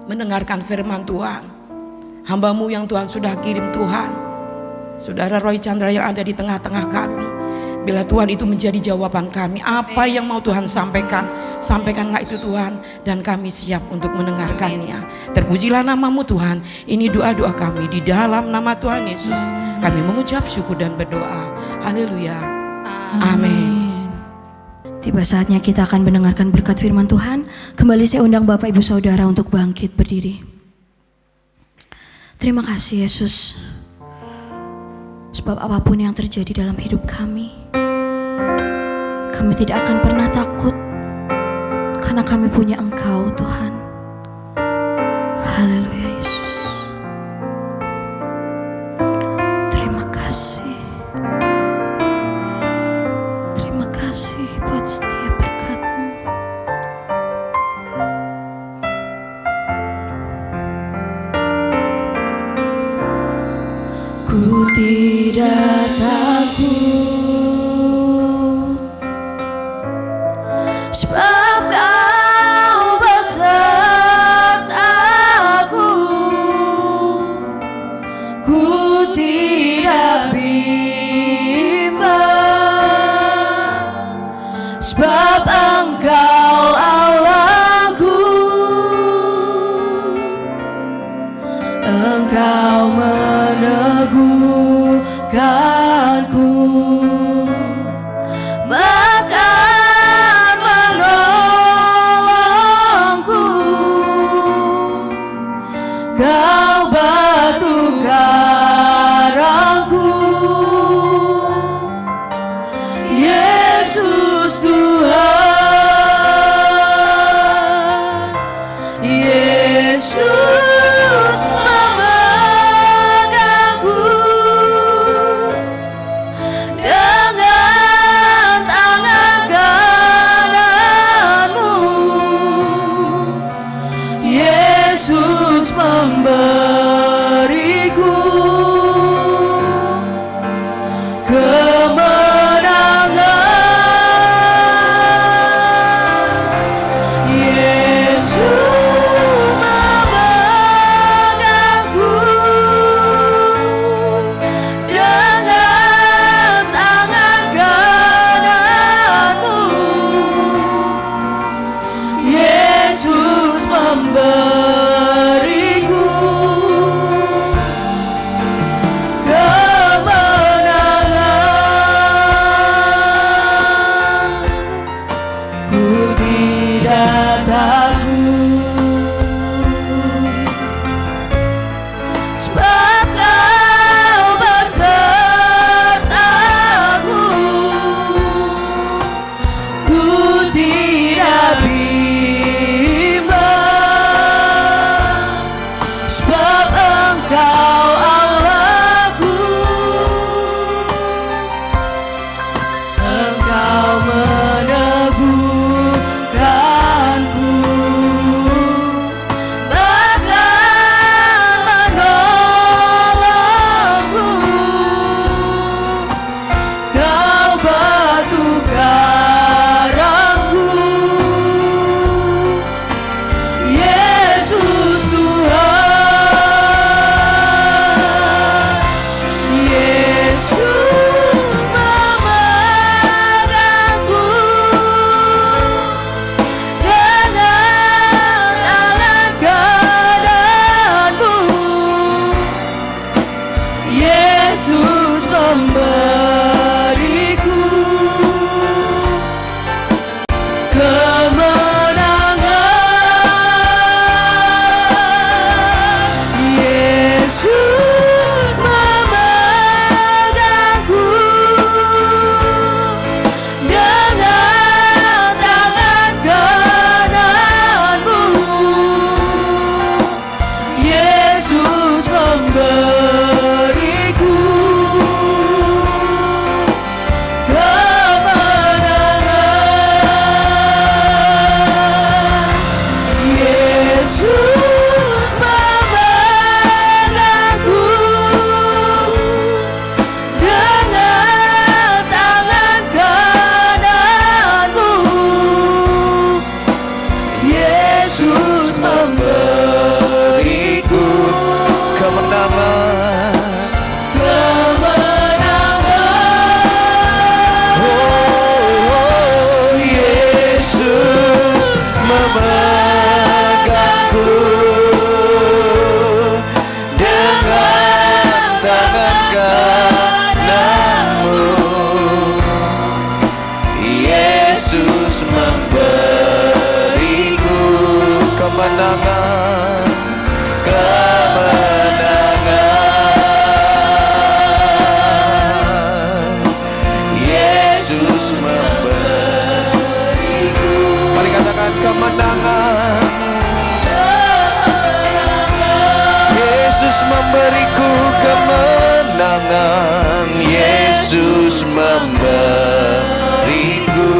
E: mendengarkan firman Tuhan, hamba-Mu yang Tuhan sudah kirim Tuhan, Saudara Roy Chandra yang ada di tengah-tengah kami, bila Tuhan itu menjadi jawaban kami, apa yang mau Tuhan sampaikan, sampaikanlah itu Tuhan, dan kami siap untuk mendengarkannya. Terpujilah nama-Mu Tuhan. Ini doa-doa kami di dalam nama Tuhan Yesus. Kami mengucap syukur dan berdoa. Haleluya. Amin.
D: Tiba saatnya kita akan mendengarkan berkat firman Tuhan. Kembali saya undang Bapak Ibu Saudara untuk bangkit berdiri. Terima kasih Yesus. Sebab apapun yang terjadi dalam hidup kami tidak akan pernah takut, karena kami punya Engkau Tuhan. Haleluya Yesus. Terima kasih. Terima kasih buat setiap berkat-Mu. Ku tidak takut, sebab Kau besertaku. Ku tidak bimbang, sebab Engkau Allahku. Engkau meneguhkanku, bahkan menolongku.
A: tidak bimbang, sebab Engkau Allahku. Engkau meneguhkanku, bahkan menolongku. Kau batu karangku, Yesus Tuhan. Yesus memegangku dengan tangan kananmu. Yesus memberiku kemenangan. Yesus memegangku dengan tangan kananmu. Yesus memberiku kemenangan. Yesus memegangku dengan tangan kananmu. Yesus memberiku
F: kemenangan.
A: kemenangan.
F: Oh, Yesus memegangku dengan tangan kananmu. Yesus memberiku kemenangan, kemenangan. Yesus memberiku. Mari katakan kemenangan. Yesus memberiku kemenangan. Yesus memberiku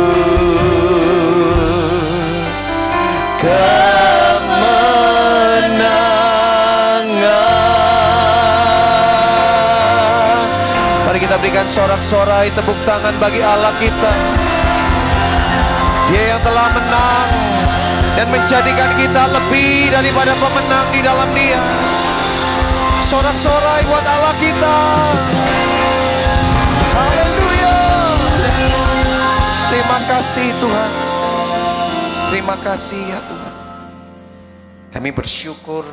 F: kemenangan. Mari kita berikan sorak-sorai tepuk tangan bagi Allah kita. Dia yang telah menang dan menjadikan kita lebih daripada pemenang di dalam Dia. Sorak-sorai buat Allah kita. Haleluya. Terima kasih Tuhan. Terima kasih ya Tuhan. Kami bersyukur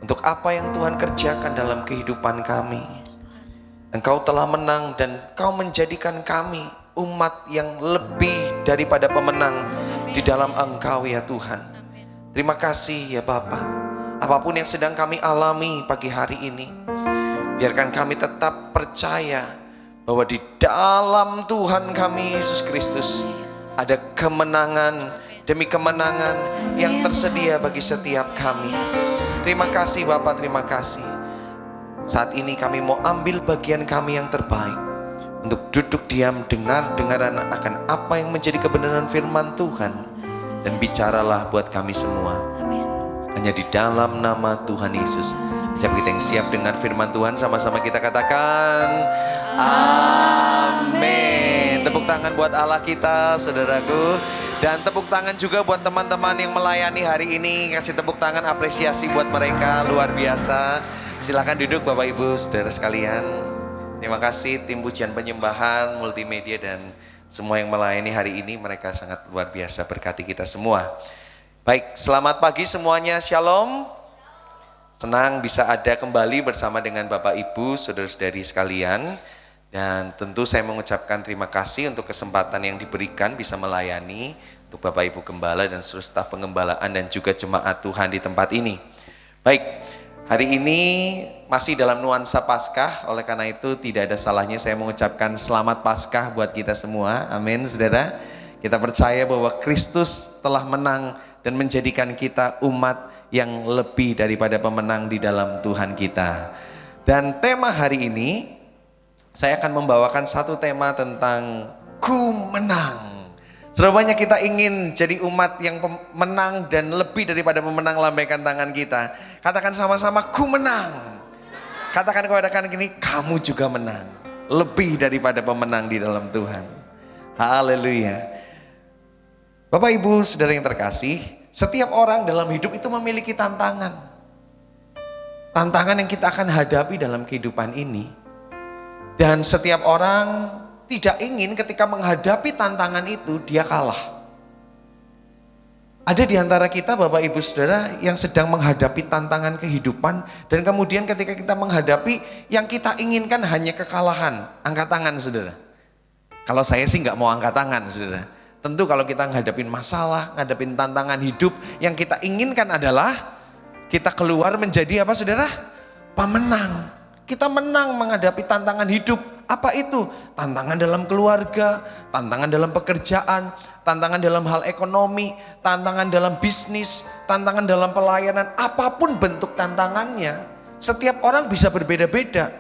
F: untuk apa yang Tuhan kerjakan dalam kehidupan kami. Engkau telah menang dan Kau menjadikan kami umat yang lebih daripada pemenang di dalam Engkau ya Tuhan. Terima kasih ya Bapa. Apapun yang sedang kami alami pagi hari ini, biarkan kami tetap percaya bahwa di dalam Tuhan kami Yesus Kristus ada kemenangan demi kemenangan yang tersedia bagi setiap kami. Terima kasih Bapa, terima kasih. Saat ini kami mau ambil bagian kami yang terbaik untuk duduk diam, dengar-dengaran akan apa yang menjadi kebenaran firman Tuhan, dan bicaralah buat kami semua. Hanya di dalam nama Tuhan Yesus. Siapa kita yang siap dengar firman Tuhan, sama-sama kita katakan amin. Tepuk tangan buat Allah kita, saudaraku. Dan tepuk tangan juga buat teman-teman yang melayani hari ini. Kasih tepuk tangan apresiasi buat mereka, luar biasa. Silakan duduk Bapak Ibu saudara sekalian. Terima kasih tim pujian penyembahan, multimedia dan semua yang melayani hari ini. Mereka sangat luar biasa, berkati kita semua. Baik, selamat pagi semuanya, shalom. Senang bisa ada kembali bersama dengan Bapak Ibu, saudara-saudari sekalian. Dan tentu saya mengucapkan terima kasih untuk kesempatan yang diberikan bisa melayani untuk Bapak Ibu Gembala dan seluruh staf pengembalaan dan juga jemaat Tuhan di tempat ini. Baik, hari ini masih dalam nuansa Paskah, oleh karena itu tidak ada salahnya saya mengucapkan selamat Paskah buat kita semua. Amin, saudara. Kita percaya bahwa Kristus telah menang dan menjadikan kita umat yang lebih daripada pemenang di dalam Tuhan kita. Dan tema hari ini, saya akan membawakan satu tema tentang ku menang. Sudah banyak kita ingin jadi umat yang menang dan lebih daripada pemenang, lambaikan tangan kita. Katakan sama-sama, ku menang. Katakan kepada kanan kiri, kamu juga menang. Lebih daripada pemenang di dalam Tuhan. Haleluya. Bapak Ibu Saudara yang terkasih, setiap orang dalam hidup itu memiliki tantangan. Tantangan yang kita akan hadapi dalam kehidupan ini. Dan setiap orang tidak ingin ketika menghadapi tantangan itu dia kalah. Ada di antara kita Bapak Ibu Saudara yang sedang menghadapi tantangan kehidupan, dan kemudian ketika kita menghadapi yang kita inginkan hanya kekalahan. Angkat tangan Saudara. Kalau saya sih nggak mau angkat tangan Saudara. Tentu kalau kita menghadapi masalah, menghadapi tantangan hidup, yang kita inginkan adalah kita keluar menjadi apa Saudara? Pemenang. Kita menang menghadapi tantangan hidup. Apa itu? Tantangan dalam keluarga, tantangan dalam pekerjaan, tantangan dalam hal ekonomi, tantangan dalam bisnis, tantangan dalam pelayanan, apapun bentuk tantangannya. Setiap orang bisa berbeda-beda.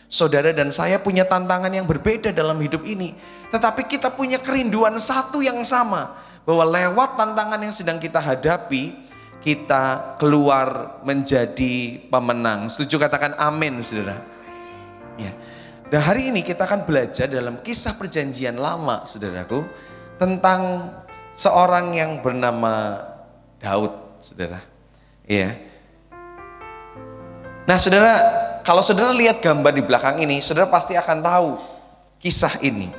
F: Saudara dan saya punya tantangan yang berbeda dalam hidup ini. Tetapi kita punya kerinduan satu yang sama, bahwa lewat tantangan yang sedang kita hadapi, kita keluar menjadi pemenang. Setuju katakan amin Saudara. Ya. Dan hari ini kita akan belajar dalam kisah perjanjian lama Saudaraku, tentang seorang yang bernama Daud Saudara. Iya. Nah Saudara, kalau Saudara lihat gambar di belakang ini, Saudara pasti akan tahu kisah ini.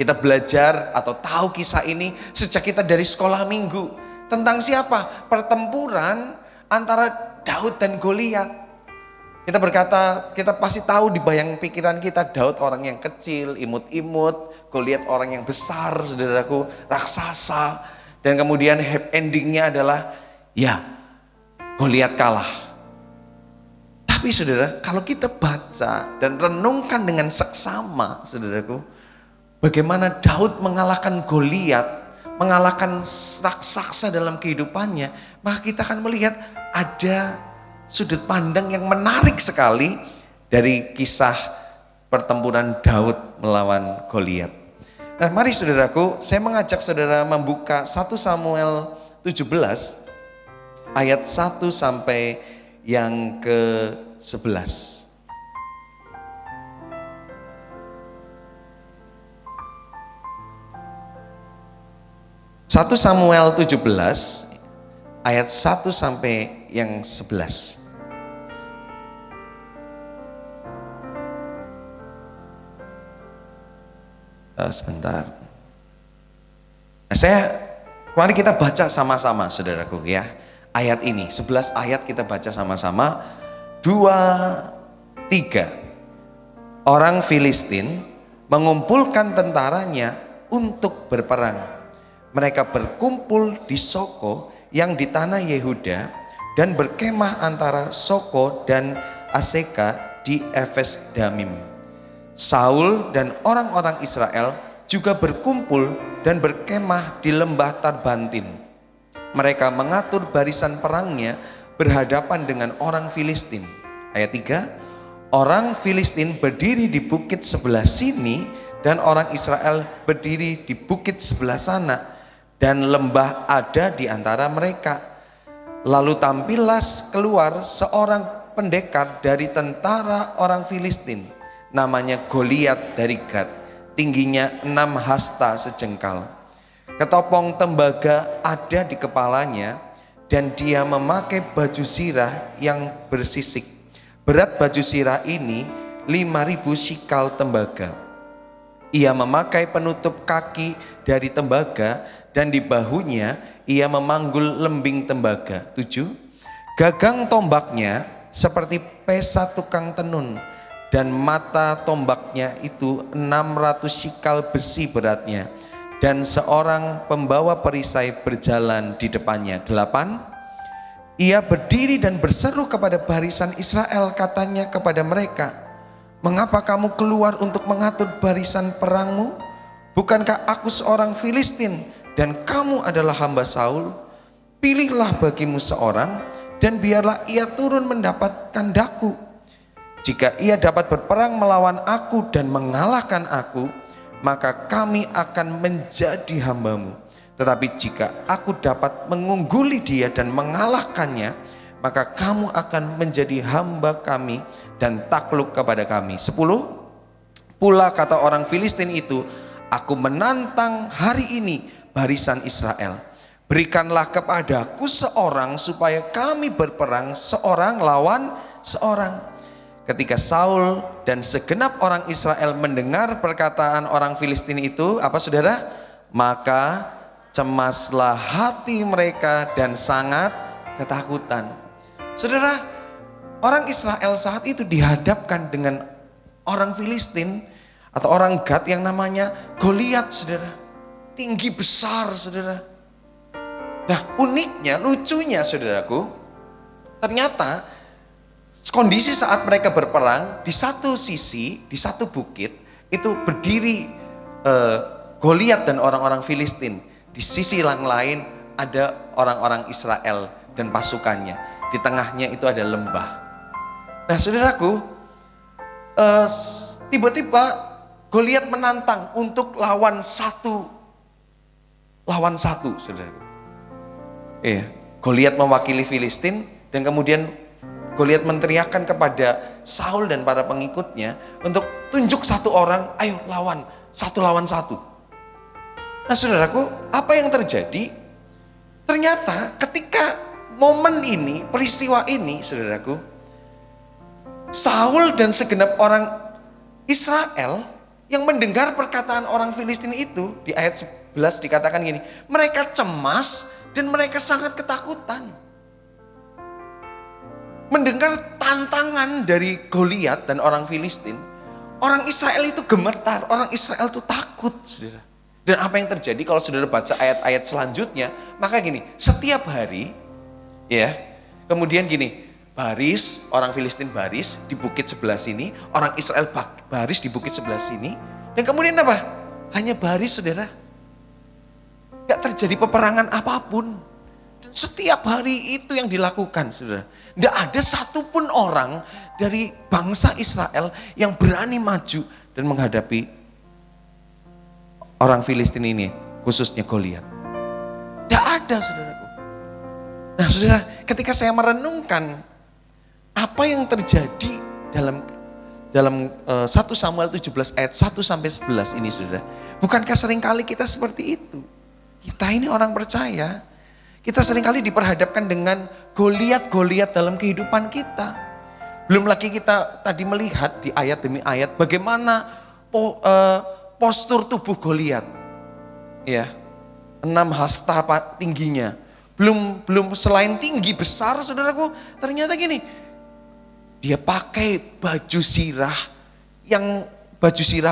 F: Kita belajar atau tahu kisah ini sejak kita dari sekolah minggu. Tentang siapa? Pertempuran antara Daud dan Goliat. Kita berkata, kita pasti tahu di bayang pikiran kita, Daud orang yang kecil, imut-imut, Goliat orang yang besar, saudaraku, raksasa. Dan kemudian happy endingnya adalah, ya, Goliat kalah. Tapi saudara, kalau kita baca dan renungkan dengan seksama, saudaraku, bagaimana Daud mengalahkan Goliat, mengalahkan raksasa dalam kehidupannya, maka kita akan melihat ada sudut pandang yang menarik sekali dari kisah pertempuran Daud melawan Goliat. Nah mari saudaraku, saya mengajak saudara membuka 1 Samuel 17 ayat 1 sampai yang ke-11. 1 Samuel 17 ayat 1 sampai yang 11. Sebentar. Nah, mari kita baca sama-sama saudaraku ya. Ayat ini, 11 ayat kita baca sama-sama. 2, 3. Orang Filistin mengumpulkan tentaranya untuk berperang. Mereka berkumpul di Soko yang di tanah Yehuda dan berkemah antara Soko dan Aseka di Efes Damim. Saul dan orang-orang Israel juga berkumpul dan berkemah di lembah Tarbantin. Mereka mengatur barisan perangnya berhadapan dengan orang Filistin. Ayat 3, orang Filistin berdiri di bukit sebelah sini dan orang Israel berdiri di bukit sebelah sana, dan lembah ada di antara mereka. Lalu tampillah keluar seorang pendekar dari tentara orang Filistin, namanya Goliat dari Gad, tingginya 6 hasta sejengkal. Ketopong tembaga ada di kepalanya, dan dia memakai baju sirah yang bersisik. Berat baju sirah ini 5.000 shikal tembaga. Ia memakai penutup kaki dari tembaga, dan di bahunya ia memanggul lembing tembaga. 7. Gagang tombaknya seperti pesa tukang tenun, dan mata tombaknya itu 600 shikal besi beratnya, dan seorang pembawa perisai berjalan di depannya. 8. Ia berdiri dan berseru kepada barisan Israel, katanya kepada mereka, mengapa kamu keluar untuk mengatur barisan perangmu? Bukankah aku seorang Filistin dan kamu adalah hamba Saul, pilihlah bagimu seorang, dan biarlah ia turun mendapatkan daku. Jika ia dapat berperang melawan aku dan mengalahkan aku, maka kami akan menjadi hambamu. Tetapi jika aku dapat mengungguli dia dan mengalahkannya, maka kamu akan menjadi hamba kami dan takluk kepada kami. 10. Pula kata orang Filistin itu, aku menantang hari ini barisan Israel. Berikanlah kepadaku seorang supaya kami berperang seorang lawan seorang. Ketika Saul dan segenap orang Israel mendengar perkataan orang Filistin itu, apa saudara? Maka cemaslah hati mereka dan sangat ketakutan. Saudara, orang Israel saat itu dihadapkan dengan orang Filistin atau orang Gad yang namanya Goliat, saudara. Tinggi besar, saudara. Nah, uniknya, lucunya saudaraku, ternyata kondisi saat mereka berperang, di satu sisi, di satu bukit itu berdiri Goliat dan orang-orang Filistin. Di sisi yang lain ada orang-orang Israel dan pasukannya. Di tengahnya itu ada lembah. Nah, saudaraku, tiba-tiba Goliat menantang untuk lawan satu, saudaraku. Iya, Goliat mewakili Filistin, dan kemudian Goliat meneriakkan kepada Saul dan para pengikutnya untuk tunjuk satu orang, ayo lawan satu. Nah, saudaraku, apa yang terjadi? Ternyata ketika momen ini, peristiwa ini, saudaraku, Saul dan segenap orang Israel yang mendengar perkataan orang Filistin itu, di ayat 11 dikatakan gini, mereka cemas dan mereka sangat ketakutan. Mendengar tantangan dari Goliat dan orang Filistin, orang Israel itu gemetar, orang Israel itu takut, saudara. Dan apa yang terjadi kalau saudara baca ayat-ayat selanjutnya, maka gini, setiap hari, ya, kemudian gini, baris, orang Filistin baris di bukit sebelah sini, orang Israel baris di bukit sebelah sini, dan kemudian apa? Hanya baris, saudara. Gak terjadi peperangan apapun. Dan setiap hari itu yang dilakukan, saudara. Tidak ada satupun orang dari bangsa Israel yang berani maju dan menghadapi orang Filistin ini, khususnya Goliat. Tidak ada, saudaraku. Nah, saudara, ketika saya merenungkan apa yang terjadi dalam 1 Samuel 17 ayat 1 sampai 11 ini, saudara. Bukankah seringkali kita seperti itu? Kita ini orang percaya, kita seringkali diperhadapkan dengan Goliat dalam kehidupan kita. Belum lagi kita tadi melihat di ayat demi ayat bagaimana postur tubuh Goliat. Ya, 6 hasta tingginya. Belum selain tinggi besar, saudaraku, ternyata gini, dia pakai baju sirah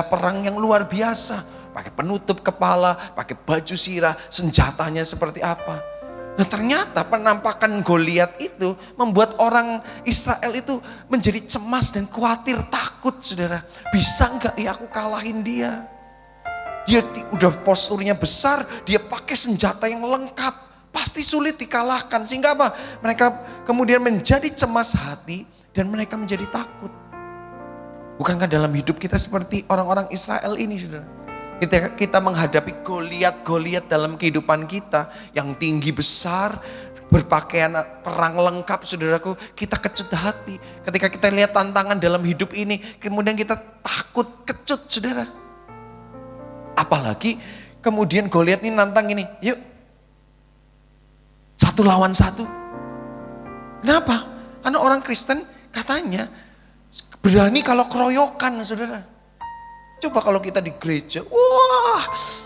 F: perang yang luar biasa. Pakai penutup kepala, pakai baju sirah, senjatanya seperti apa. Nah, ternyata penampakan Goliat itu membuat orang Israel itu menjadi cemas dan khawatir, takut, saudara. Bisa enggak ya aku kalahin dia? Dia udah posturnya besar, dia pakai senjata yang lengkap, pasti sulit dikalahkan. Sehingga apa? Mereka kemudian menjadi cemas hati dan mereka menjadi takut. Bukankah dalam hidup kita seperti orang-orang Israel ini, saudara? Kita menghadapi Goliat dalam kehidupan kita yang tinggi besar, berpakaian perang lengkap, saudaraku, kita kecut hati. Ketika kita lihat tantangan dalam hidup ini, kemudian kita takut, kecut, saudara. Apalagi kemudian Goliat ini nantang ini, yuk 1 lawan 1. Kenapa? Karena orang Kristen katanya berani kalau keroyokan, saudara. Coba kalau kita di gereja, wah,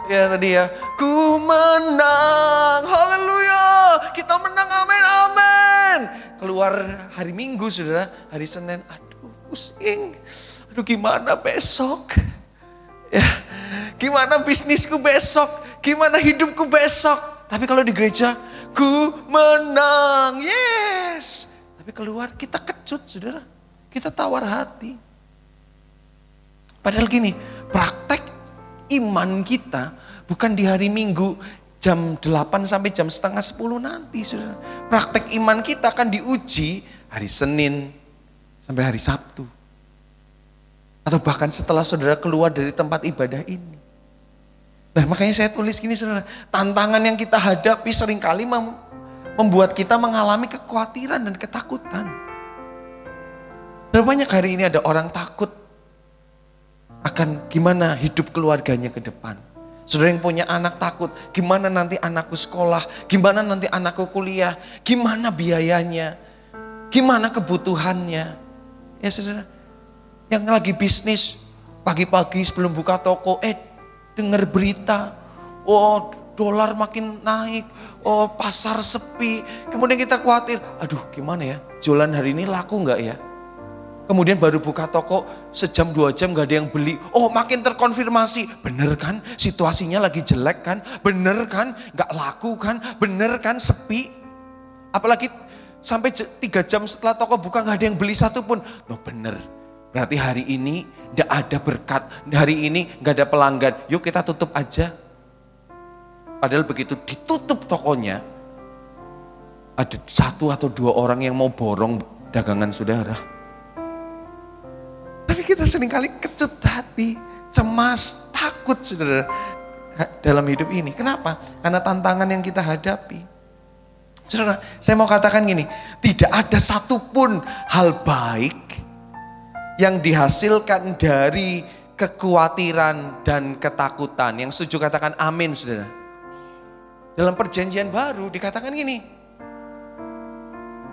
F: ya tadi ya, ku menang, haleluya, kita menang, amin, amin. Keluar hari Minggu, saudara, hari Senin, aduh pusing, aduh gimana besok, ya, gimana bisnisku besok, gimana hidupku besok. Tapi kalau di gereja, ku menang, yes. Tapi keluar kita kecut, saudara, kita tawar hati. Padahal gini, praktek iman kita bukan di hari Minggu jam 8 sampai jam setengah 10 nanti, saudara. Praktek iman kita akan diuji hari Senin sampai hari Sabtu. Atau bahkan setelah saudara keluar dari tempat ibadah ini. Nah, makanya saya tulis gini, saudara. Tantangan yang kita hadapi seringkali membuat kita mengalami kekhawatiran dan ketakutan. Berapa banyak hari ini ada orang takut akan gimana hidup keluarganya ke depan. Saudara yang punya anak takut, gimana nanti anakku sekolah, gimana nanti anakku kuliah, gimana biayanya, gimana kebutuhannya. Ya saudara, yang lagi bisnis, pagi-pagi sebelum buka toko, dengar berita, oh dolar makin naik, oh pasar sepi. Kemudian kita khawatir, aduh gimana ya, jualan hari ini laku enggak ya? Kemudian baru buka toko, sejam 2 jam gak ada yang beli. Oh makin terkonfirmasi, bener kan situasinya lagi jelek kan? Bener kan gak laku kan? Bener kan sepi? Apalagi sampai 3 jam setelah toko buka gak ada yang beli satupun. Loh bener, berarti hari ini gak ada berkat. Hari ini gak ada pelanggan, yuk kita tutup aja. Padahal begitu ditutup tokonya, ada 1 atau 2 orang yang mau borong dagangan saudara. Tapi kita seringkali kecut hati, cemas, takut saudara dalam hidup ini. Kenapa? Karena tantangan yang kita hadapi. Saudara, saya mau katakan gini, tidak ada satupun hal baik yang dihasilkan dari kekhawatiran dan ketakutan. Yang setuju katakan amin saudara. Dalam perjanjian baru dikatakan gini,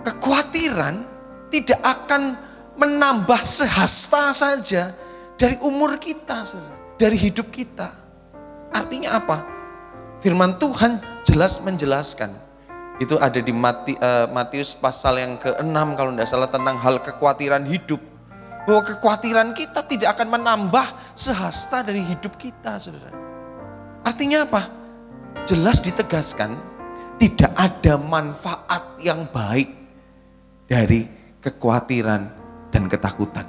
F: kekhawatiran tidak akan menambah sehasta saja dari umur kita, dari hidup kita. Artinya apa? Firman Tuhan jelas menjelaskan. Itu ada di Matius pasal yang ke-6 kalau tidak salah, tentang hal kekhawatiran hidup. Bahwa kekhawatiran kita tidak akan menambah sehasta dari hidup kita, saudara. Artinya apa? Jelas ditegaskan, tidak ada manfaat yang baik dari kekhawatiran dan ketakutan.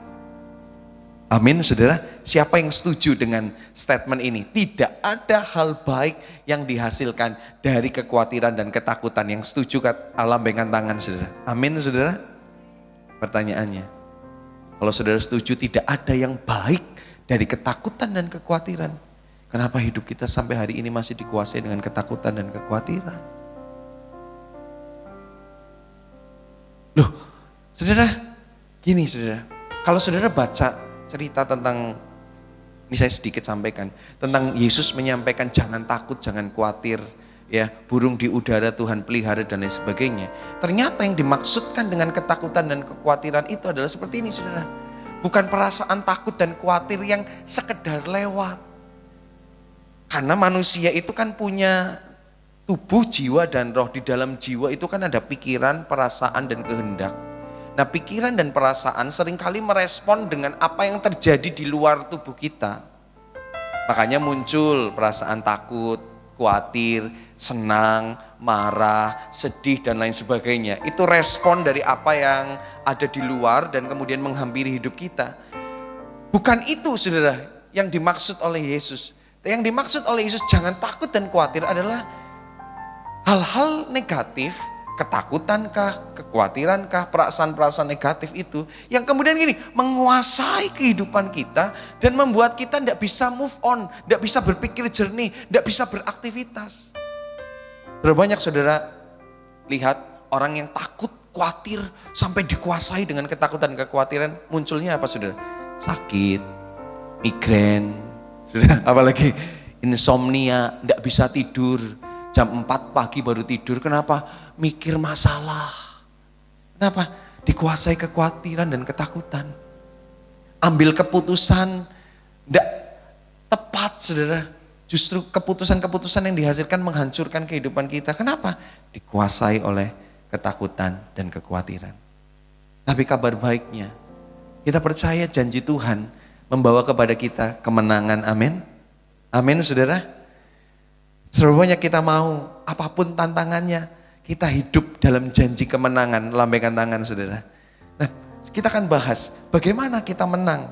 F: Amin saudara. Siapa yang setuju dengan statement ini? Tidak ada hal baik yang dihasilkan dari kekhawatiran dan ketakutan. Yang setuju lambaikan tangan saudara. Amin saudara. Pertanyaannya, kalau saudara setuju tidak ada yang baik dari ketakutan dan kekhawatiran, kenapa hidup kita sampai hari ini masih dikuasai dengan ketakutan dan kekhawatiran? Loh saudara, gini saudara, kalau saudara baca cerita tentang, ini saya sedikit sampaikan, tentang Yesus menyampaikan jangan takut, jangan khawatir, ya burung di udara Tuhan pelihara dan lain sebagainya. Ternyata yang dimaksudkan dengan ketakutan dan kekhawatiran itu adalah seperti ini saudara. Bukan perasaan takut dan khawatir yang sekedar lewat. Karena manusia itu kan punya tubuh, jiwa dan roh. Di dalam jiwa itu kan ada pikiran, perasaan dan kehendak. Nah pikiran dan perasaan seringkali merespon dengan apa yang terjadi di luar tubuh kita. Makanya muncul perasaan takut, khawatir, senang, marah, sedih dan lain sebagainya. Itu respon dari apa yang ada di luar dan kemudian menghampiri hidup kita. Bukan itu saudara yang dimaksud oleh Yesus. Yang dimaksud oleh Yesus jangan takut dan khawatir adalah hal-hal negatif, ketakutankah, kekhawatirankah, perasaan-perasaan negatif itu yang kemudian gini menguasai kehidupan kita dan membuat kita tidak bisa move on, tidak bisa berpikir jernih, tidak bisa beraktivitas. Berapa banyak saudara lihat orang yang takut, khawatir sampai dikuasai dengan ketakutan, kekhawatiran, munculnya apa saudara? Sakit, migrain, saudara, apalagi insomnia, tidak bisa tidur. Jam 4 pagi baru tidur, kenapa? Mikir masalah. Kenapa? Dikuasai kekhawatiran dan ketakutan. Ambil keputusan tidak tepat saudara. Justru keputusan-keputusan yang dihasilkan menghancurkan kehidupan kita. Kenapa? Dikuasai oleh ketakutan dan kekhawatiran. Tapi kabar baiknya, kita percaya janji Tuhan membawa kepada kita kemenangan. Amin. Amin saudara. Sebenarnya kita mau, apapun tantangannya, kita hidup dalam janji kemenangan. Lambaikan tangan saudara. Nah, kita akan bahas bagaimana kita menang.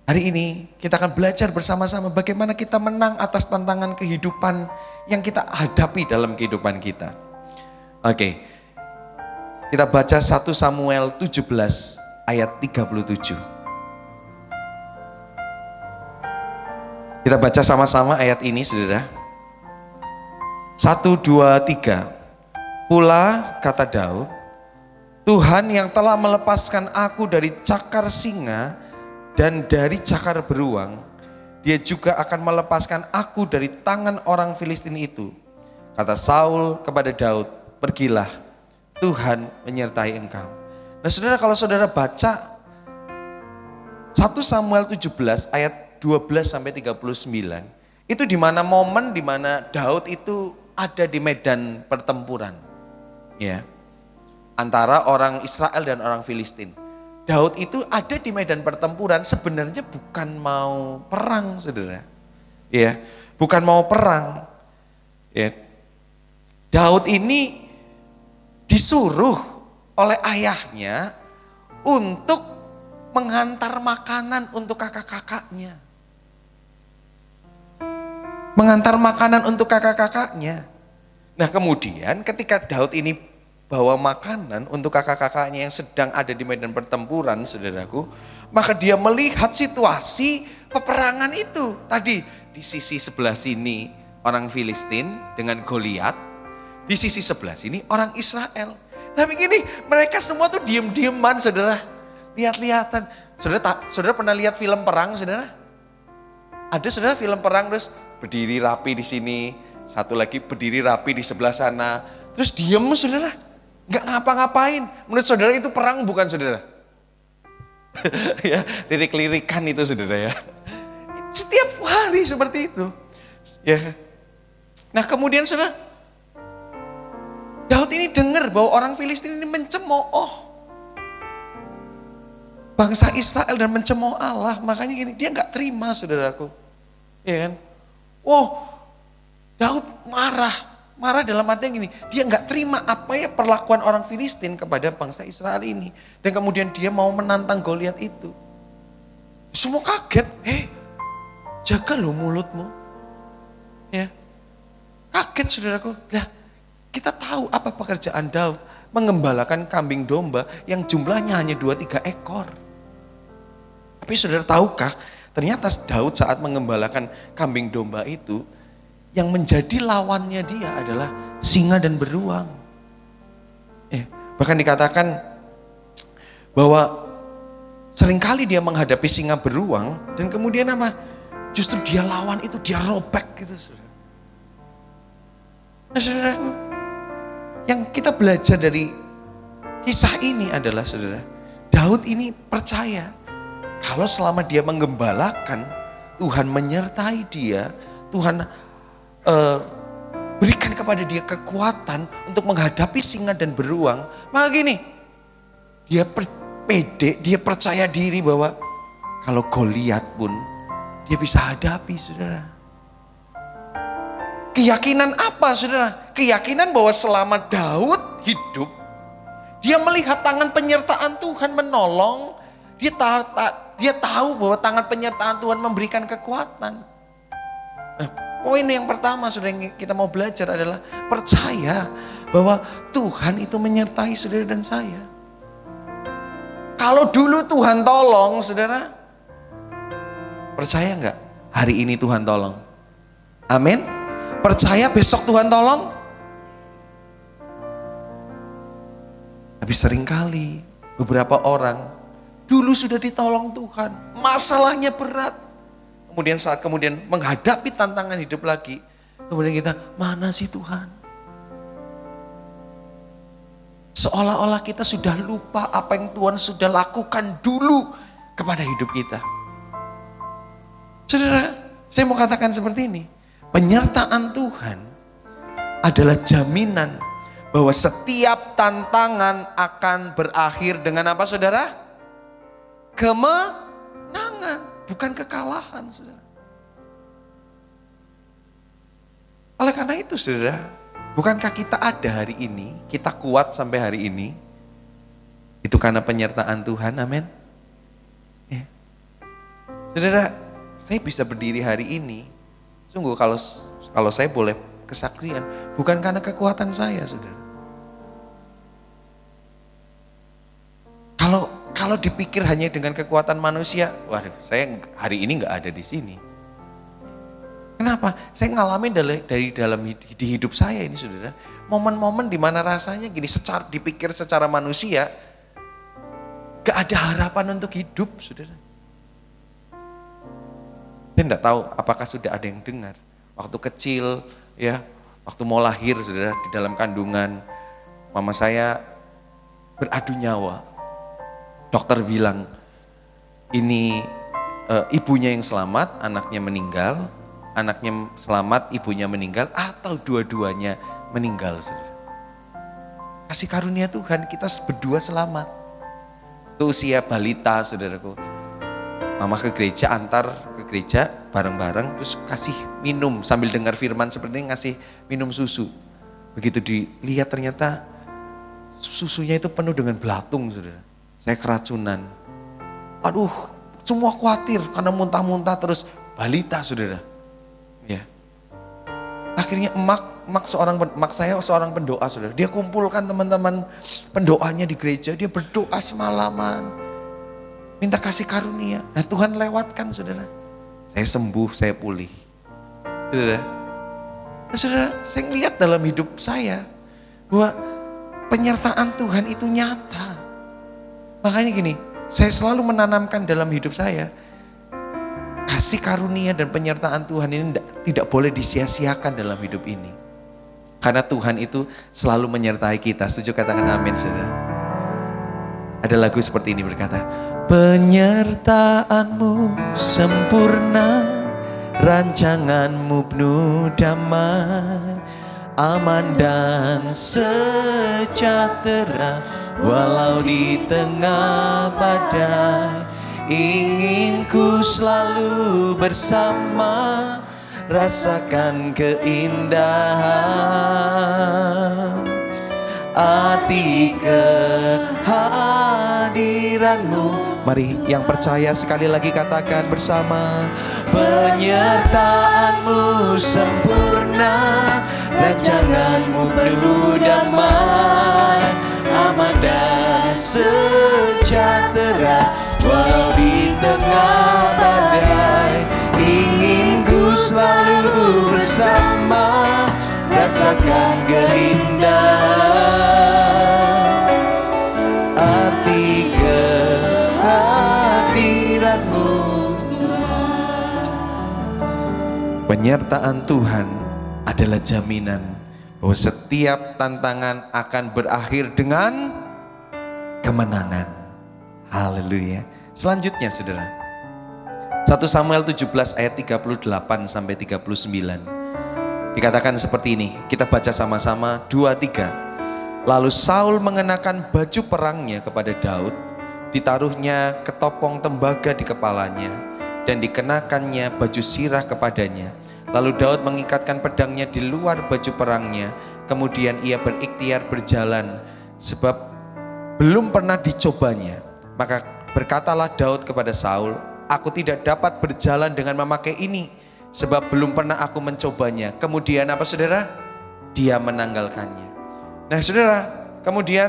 F: Hari ini kita akan belajar bersama-sama bagaimana kita menang atas tantangan kehidupan yang kita hadapi dalam kehidupan kita. Oke, kita baca 1 Samuel 17 ayat 37. Kita baca sama-sama ayat ini, saudara. 1, 2, 3. Pula kata Daud, Tuhan yang telah melepaskan aku dari cakar singa dan dari cakar beruang, Dia juga akan melepaskan aku dari tangan orang Filistin itu. Kata Saul kepada Daud, pergilah, Tuhan menyertai engkau. Nah saudara, kalau saudara baca 1 Samuel 17 ayat 12 sampai 39, itu di mana momen di mana Daud itu ada di medan pertempuran. Ya. Antara orang Israel dan orang Filistin. Daud itu ada di medan pertempuran, sebenarnya bukan mau perang, saudara. Ya, bukan mau perang. Ya. Daud ini disuruh oleh ayahnya untuk mengantar makanan untuk kakak-kakaknya. Mengantar makanan untuk kakak-kakaknya. Nah kemudian ketika Daud ini bawa makanan untuk kakak-kakaknya yang sedang ada di medan pertempuran, saudaraku, maka dia melihat situasi peperangan itu. Tadi di sisi sebelah sini orang Filistin dengan Goliat, di sisi sebelah sini orang Israel. Tapi gini, mereka semua tuh diem-dieman, saudara. Lihat-lihatan. Saudara pernah lihat film perang, saudara? Ada saudara film perang terus berdiri rapi di sini, satu lagi berdiri rapi di sebelah sana, terus diem, saudara. Nggak ngapa-ngapain. Menurut saudara itu perang bukan, saudara? Ya, lirik-lirikan itu, saudara ya. Setiap hari seperti itu. Ya. Nah kemudian saudara, Daud ini dengar bahwa orang Filistin ini mencemooh bangsa Israel dan mencemooh Allah. Makanya gini, dia nggak terima, saudaraku. Ya kan? Daud marah dalam artian gini, dia nggak terima apa ya perlakuan orang Filistin kepada bangsa Israel ini, dan kemudian dia mau menantang Goliat itu. Semua kaget, jaga lo mulutmu, ya, kaget saudaraku. Lah, kita tahu apa pekerjaan Daud, mengembalakan kambing domba yang jumlahnya hanya 2-3 ekor. Tapi saudara tahukah, ternyata Daud saat mengembalakan kambing domba itu, yang menjadi lawannya dia adalah singa dan beruang. Bahkan dikatakan bahwa seringkali dia menghadapi singa beruang dan kemudian apa? Justru dia lawan itu dia robek gitu, saudara. Nah, saudara, yang kita belajar dari kisah ini adalah, saudara, Daud ini percaya kalau selama dia menggembalakan, Tuhan menyertai dia, Tuhan berikan kepada dia kekuatan untuk menghadapi singa dan beruang. Maka gini, dia pede, dia percaya diri bahwa kalau Goliat pun dia bisa hadapi, saudara. Keyakinan apa, saudara? Keyakinan bahwa selama Daud hidup, dia melihat tangan penyertaan Tuhan menolong. Dia tahu bahwa tangan penyertaan Tuhan memberikan kekuatan. Poin yang pertama, saudara, yang kita mau belajar adalah percaya bahwa Tuhan itu menyertai saudara dan saya. Kalau dulu Tuhan tolong, saudara, percaya nggak hari ini Tuhan tolong? Amin. Percaya besok Tuhan tolong? Tapi seringkali beberapa orang dulu sudah ditolong Tuhan, masalahnya berat. Kemudian saat menghadapi tantangan hidup lagi, kemudian kita, mana sih Tuhan? Seolah-olah kita sudah lupa apa yang Tuhan sudah lakukan dulu kepada hidup kita. Saudara, saya mau katakan seperti ini. Penyertaan Tuhan adalah jaminan bahwa setiap tantangan akan berakhir dengan apa, saudara? Kemenangan. Bukan kekalahan, saudara. Oleh karena itu, saudara, bukankah kita ada hari ini, kita kuat sampai hari ini, itu karena penyertaan Tuhan, amin. Saudara, saya bisa berdiri hari ini, sungguh kalau saya boleh kesaksian, bukan karena kekuatan saya, saudara. Kalau dipikir hanya dengan kekuatan manusia, waduh, saya hari ini nggak ada di sini. Kenapa? Saya ngalamin dari dalam di hidup saya ini, saudara, momen-momen di mana rasanya gini, dipikir secara manusia, gak ada harapan untuk hidup, saudara. Saya tidak tahu apakah sudah ada yang dengar. Waktu kecil, ya, waktu mau lahir, saudara, di dalam kandungan, mama saya beradu nyawa. Dokter bilang, ini ibunya yang selamat, anaknya meninggal, anaknya selamat, ibunya meninggal, atau dua-duanya meninggal, saudara. Kasih karunia Tuhan, kita berdua selamat. Itu usia balita, saudaraku. Mama ke gereja, antar ke gereja bareng-bareng, terus kasih minum sambil dengar firman seperti ini, ngasih minum susu. Begitu dilihat ternyata susunya itu penuh dengan belatung, saudara. Saya keracunan. Aduh, semua khawatir karena muntah-muntah terus, balita, saudara. Ya. Akhirnya emak saya seorang pendoa, saudara. Dia kumpulkan teman-teman pendoanya di gereja, dia berdoa semalaman. Minta kasih karunia. Nah, Tuhan lewatkan, saudara. Saya sembuh, saya pulih. Saudara. Nah, saudara, saya lihat dalam hidup saya bahwa penyertaan Tuhan itu nyata. Makanya gini, saya selalu menanamkan dalam hidup saya, kasih karunia dan penyertaan Tuhan ini tidak boleh disia-siakan dalam hidup ini. Karena Tuhan itu selalu menyertai kita. Setuju, katakan amin, saudara. Ada lagu seperti ini berkata, penyertaanmu sempurna, rancanganmu penuh damai, aman dan sejahtera, walau di tengah badai. Ingin ku selalu bersama, rasakan keindahan arti kehadiranmu. Mari yang percaya sekali lagi katakan bersama, penyertaanmu sempurna, rancanganmu penuh damai, aman dan sejahtera, walau di tengah badai. Ingin ku selalu bersama, rasakan keindahan arti kehadiranmu. Penyertaan Tuhan adalah jaminan bahwa setiap tantangan akan berakhir dengan kemenangan. Haleluya. Selanjutnya, saudara, 1 Samuel 17 ayat 38 sampai 39. Dikatakan seperti ini, kita baca sama-sama 2-3. Lalu Saul mengenakan baju perangnya kepada Daud, ditaruhnya ketopong tembaga di kepalanya, dan dikenakannya baju sirah kepadanya. Lalu Daud mengikatkan pedangnya di luar baju perangnya, kemudian ia berikhtiar berjalan, sebab belum pernah dicobanya. Maka berkatalah Daud kepada Saul, aku tidak dapat berjalan dengan memakai ini, sebab belum pernah aku mencobanya. Kemudian apa, saudara? Dia menanggalkannya. Nah, saudara, kemudian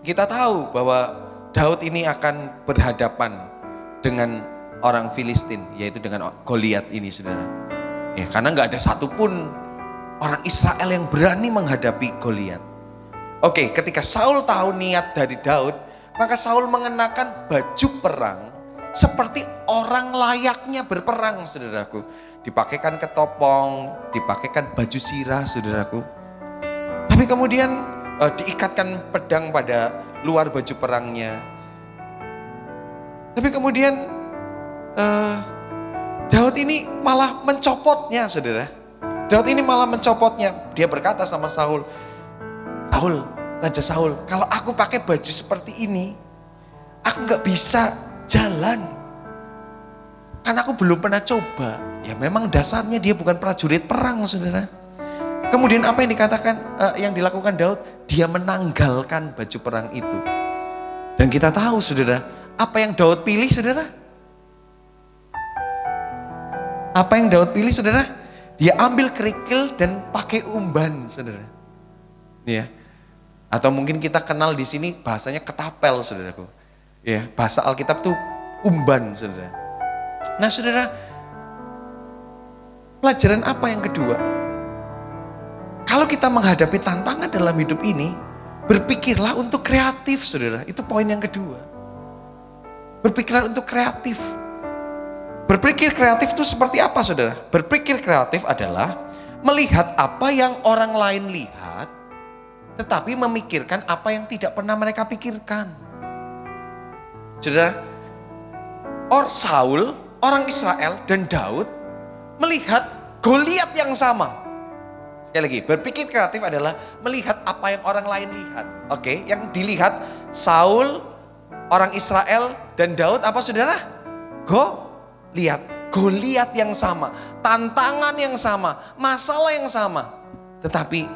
F: kita tahu bahwa Daud ini akan berhadapan dengan orang Filistin, yaitu dengan Goliat ini, saudara. Ya, karena nggak ada satupun orang Israel yang berani menghadapi Goliat. Oke, ketika Saul tahu niat dari Daud, maka Saul mengenakan baju perang seperti orang layaknya berperang, saudaraku. Dipakaikan ketopong, dipakaikan baju sirah, saudaraku. Tapi kemudian diikatkan pedang pada luar baju perangnya. Tapi kemudian Daud ini malah mencopotnya, saudara. Daud ini malah mencopotnya. Dia berkata sama Saul, Raja Saul, kalau aku pakai baju seperti ini, aku gak bisa jalan. Karena aku belum pernah coba. Ya memang dasarnya dia bukan prajurit perang, saudara. Kemudian apa yang dikatakan, yang dilakukan Daud? Dia menanggalkan baju perang itu. Dan kita tahu, saudara, apa yang Daud pilih, saudara? Apa yang Daud pilih saudara? Dia ambil kerikil dan pakai umban saudara. Ya. Atau mungkin kita kenal di sini bahasanya ketapel saudaraku. Ya, bahasa Alkitab tuh umban saudara. Nah saudara, pelajaran apa yang kedua? Kalau kita menghadapi tantangan dalam hidup ini, berpikirlah untuk kreatif saudara. Itu poin yang kedua. Berpikirlah untuk kreatif. Berpikir kreatif itu seperti apa saudara? Berpikir kreatif adalah melihat apa yang orang lain lihat, tetapi memikirkan apa yang tidak pernah mereka pikirkan. Saudara, Saul, orang Israel dan Daud melihat Goliat yang sama. Sekali lagi, berpikir kreatif adalah melihat apa yang orang lain lihat. Oke, yang dilihat Saul, orang Israel dan Daud apa saudara? Goliat yang sama, tantangan yang sama, masalah yang sama. Tetapi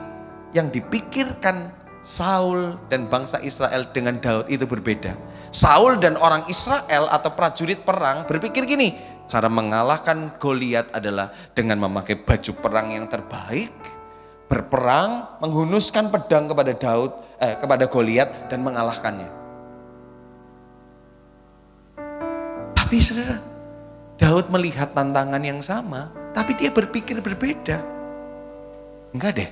F: yang dipikirkan Saul dan bangsa Israel dengan Daud itu berbeda. Saul dan orang Israel atau prajurit perang berpikir gini, cara mengalahkan Goliat adalah dengan memakai baju perang yang terbaik, berperang, menghunuskan pedang kepada Goliat dan mengalahkannya. Tapi saudara, Daud melihat tantangan yang sama, tapi dia berpikir berbeda. Enggak deh,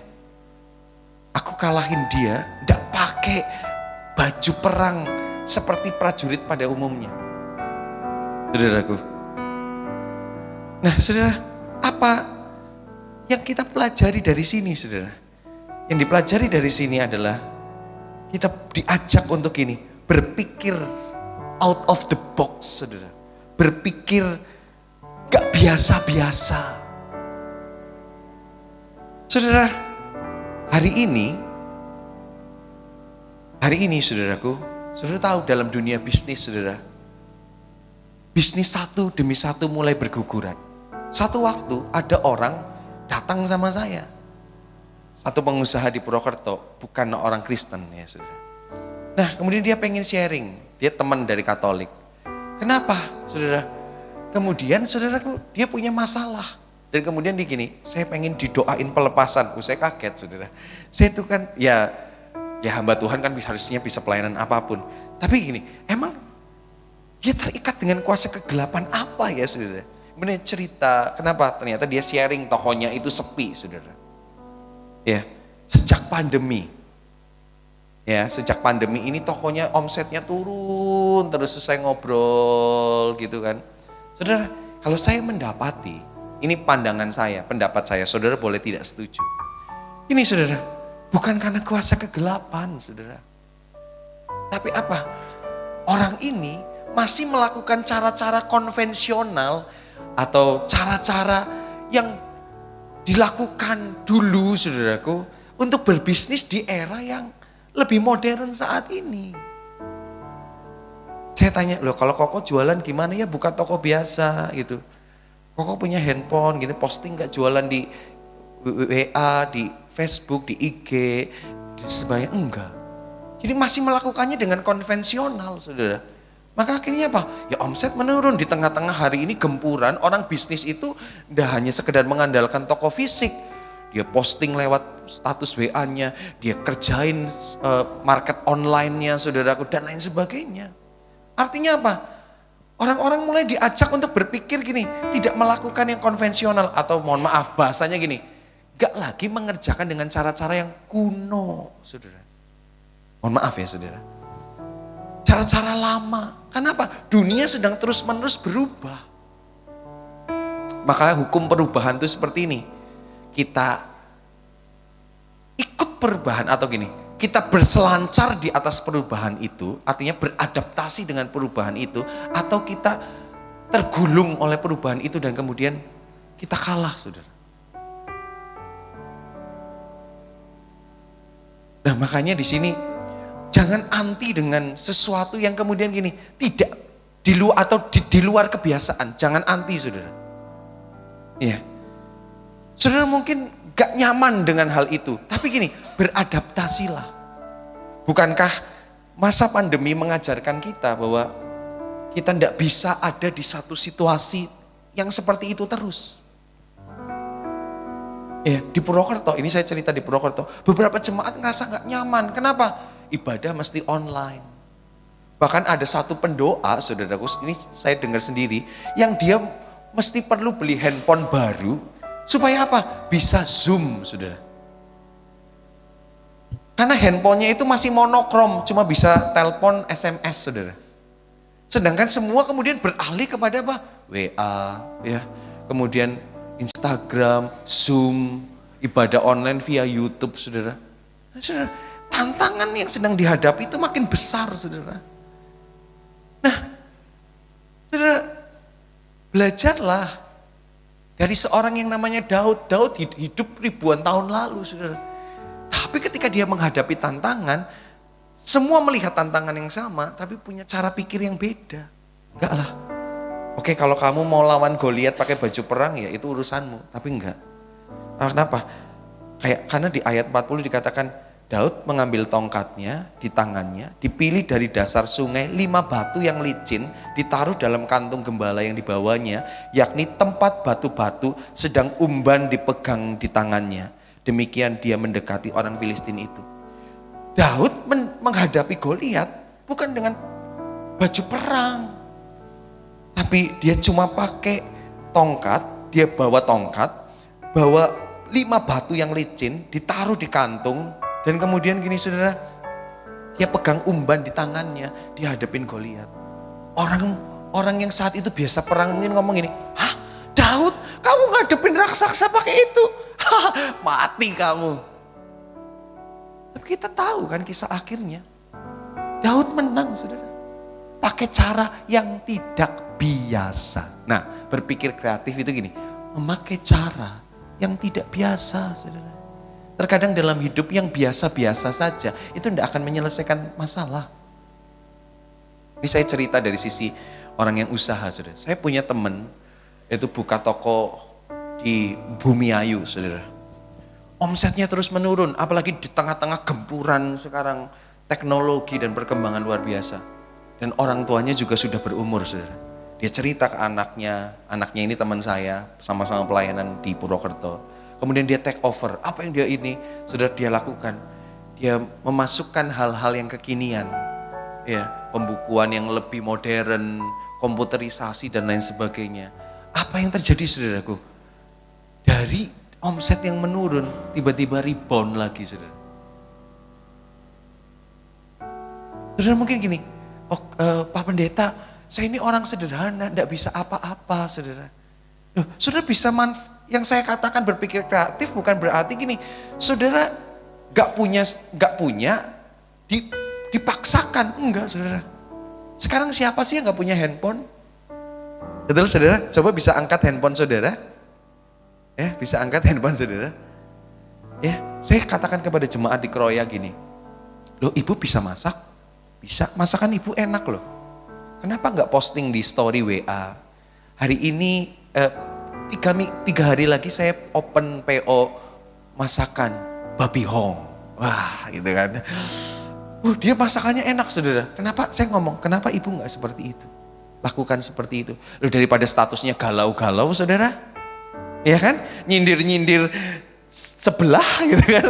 F: aku kalahin dia, enggak pakai baju perang seperti prajurit pada umumnya. Saudaraku. Nah saudara, apa yang kita pelajari dari sini saudara? Yang dipelajari dari sini adalah kita diajak untuk ini, berpikir out of the box saudara. Berpikir gak biasa-biasa. Saudara, hari ini saudaraku, saudara tahu dalam dunia bisnis saudara, bisnis satu demi satu mulai berguguran. Satu waktu ada orang datang sama saya, satu pengusaha di Purwokerto, bukan orang Kristen ya saudara. Nah kemudian dia pengen sharing, dia teman dari Katolik. Kenapa saudara? Kemudian saudaraku, dia punya masalah. Dan kemudian dia gini, saya pengen didoain pelepasan. Saya kaget saudara. Saya itu kan ya hamba Tuhan kan harusnya bisa pelayanan apapun. Tapi gini, emang dia terikat dengan kuasa kegelapan apa ya saudara? Kemudian cerita, kenapa? Ternyata dia sharing tokonya itu sepi saudara. Ya, sejak pandemi. Ya, sejak pandemi ini tokonya omsetnya turun terus, selesai ngobrol gitu kan. Saudara, kalau saya mendapati, ini pandangan saya, pendapat saya, saudara boleh tidak setuju. Ini saudara, bukan karena kuasa kegelapan saudara. Tapi apa? Orang ini masih melakukan cara-cara konvensional atau cara-cara yang dilakukan dulu saudaraku untuk berbisnis di era yang lebih modern saat ini. Saya tanya, loh kalau Koko jualan gimana? Ya buka toko biasa gitu. Koko punya handphone gitu, posting gak jualan di WA, di Facebook, di IG, di sebagainya? Enggak. Jadi masih melakukannya dengan konvensional saudara. Maka akhirnya apa? Ya omset menurun di tengah-tengah hari ini gempuran. Orang bisnis itu tidak hanya sekedar mengandalkan toko fisik. Dia posting lewat status WA-nya, dia kerjain market online-nya saudaraku dan lain sebagainya. Artinya apa? Orang-orang mulai diajak untuk berpikir gini, tidak melakukan yang konvensional atau mohon maaf bahasanya gini, gak lagi mengerjakan dengan cara-cara yang kuno, saudara. Mohon maaf ya saudara. Cara-cara lama. Kenapa? Dunia sedang terus-menerus berubah. Maka hukum perubahan itu seperti ini. Kita ikut perubahan atau gini, kita berselancar di atas perubahan itu, artinya beradaptasi dengan perubahan itu, atau kita tergulung oleh perubahan itu dan kemudian kita kalah, saudara. Nah makanya di sini jangan anti dengan sesuatu yang kemudian gini, tidak di luar atau di luar kebiasaan, jangan anti, saudara. Iya. Saudara mungkin gak nyaman dengan hal itu, tapi gini, beradaptasilah. Bukankah masa pandemi mengajarkan kita bahwa kita tidak bisa ada di satu situasi yang seperti itu terus. Ya, di Purwokerto, ini saya cerita di Purwokerto, beberapa jemaat ngerasa nggak nyaman. Kenapa? Ibadah mesti online. Bahkan ada satu pendoa, saudaraku, ini saya dengar sendiri, yang dia mesti perlu beli handphone baru, supaya apa? Bisa Zoom, saudara. Karena handphonenya itu masih monokrom, cuma bisa telepon, SMS, saudara. Sedangkan semua kemudian beralih kepada apa? WA, ya, kemudian Instagram, Zoom, ibadah online via YouTube, saudara. Nah, saudara, tantangan yang sedang dihadapi itu makin besar, saudara. Nah, saudara, belajarlah dari seorang yang namanya Daud. Daud hidup ribuan tahun lalu, saudara. Tapi ketika dia menghadapi tantangan, semua melihat tantangan yang sama, tapi punya cara pikir yang beda. Enggak lah. Oke, kalau kamu mau lawan Goliat pakai baju perang, ya itu urusanmu. Tapi enggak. Kenapa? Karena di ayat 40 dikatakan, Daud mengambil tongkatnya di tangannya, dipilih dari dasar sungai 5 batu yang licin, ditaruh dalam kantung gembala yang dibawanya, yakni tempat batu-batu, sedang umban dipegang di tangannya. Demikian dia mendekati orang Filistin itu. Daud menghadapi Goliat bukan dengan baju perang. Tapi dia cuma pakai tongkat, dia bawa tongkat, bawa 5 batu yang licin, ditaruh di kantung, dan kemudian gini saudara, dia pegang umban di tangannya, dia hadapin Goliat. Orang yang saat itu biasa perang mungkin ngomong gini, hah Daud, kamu ngadepin raksasa pakai itu? Hah, mati kamu. Tapi kita tahu kan kisah akhirnya, Daud menang saudara, pakai cara yang tidak biasa. Nah, berpikir kreatif itu gini, memakai cara yang tidak biasa, saudara. Terkadang dalam hidup yang biasa-biasa saja, itu tidak akan menyelesaikan masalah. Ini saya cerita dari sisi orang yang usaha, saudara. Saya punya teman, itu buka toko di Bumiayu, saudara. Omsetnya terus menurun, apalagi di tengah-tengah gempuran sekarang teknologi dan perkembangan luar biasa. Dan orang tuanya juga sudah berumur, saudara. Dia cerita ke anaknya ini teman saya, sama-sama pelayanan di Purwokerto. Kemudian dia take over, apa yang sudah dia lakukan? Dia memasukkan hal-hal yang kekinian, ya, pembukuan yang lebih modern, komputerisasi dan lain sebagainya. Apa yang terjadi saudaraku? Dari omset yang menurun, tiba-tiba rebound lagi saudara. Saudara mungkin gini, Pak Pendeta, saya ini orang sederhana, tidak bisa apa-apa, saudara. Loh, saudara bisa yang saya katakan berpikir kreatif bukan berarti gini, saudara gak punya dipaksakan, enggak saudara. Sekarang siapa sih yang gak punya handphone? Betul saudara? Coba bisa angkat handphone saudara. Ya, bisa angkat handphone saudara. Ya, saya katakan kepada jemaat di Kroya gini, loh ibu bisa masak? Bisa, masakan ibu enak loh. Kenapa nggak posting di story WA? Hari ini 3 hari lagi saya open PO masakan babi hong. Wah gitu kan. Dia masakannya enak saudara. Kenapa saya ngomong, kenapa ibu nggak seperti itu? Lakukan seperti itu. Loh, daripada statusnya galau-galau saudara. Ya kan? Nyindir-nyindir sebelah gitu kan.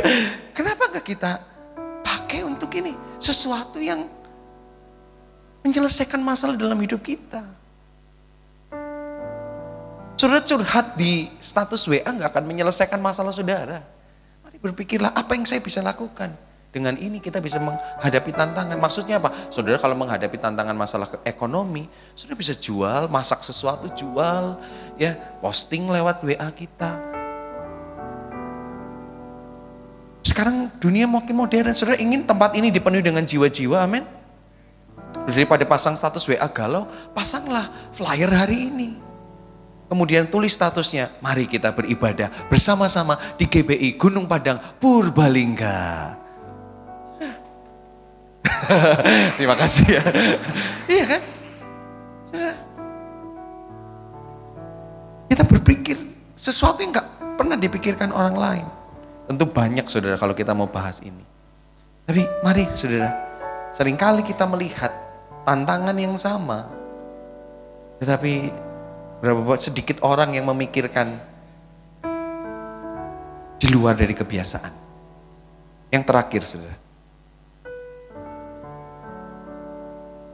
F: Kenapa nggak kita pakai untuk ini? Sesuatu yang menyelesaikan masalah dalam hidup kita. Saudara curhat di status WA gak akan menyelesaikan masalah saudara. Mari berpikirlah apa yang saya bisa lakukan. Dengan ini kita bisa menghadapi tantangan. Maksudnya apa? Saudara kalau menghadapi tantangan masalah ekonomi, saudara bisa jual, masak sesuatu, jual, ya, posting lewat WA kita. Sekarang dunia makin modern, saudara ingin tempat ini dipenuhi dengan jiwa-jiwa, amin. Daripada pasang status WA galau, pasanglah flyer hari ini. Kemudian tulis statusnya, mari kita beribadah bersama-sama di GBI Gunung Padang Purbalingga. Terima kasih ya. Iya kan? Kita berpikir sesuatu yang gak pernah dipikirkan orang lain. Tentu banyak saudara kalau kita mau bahas ini. Tapi mari saudara, seringkali kita melihat tantangan yang sama, tetapi Berapa sedikit orang yang memikirkan di luar dari kebiasaan. Yang terakhir, saudara.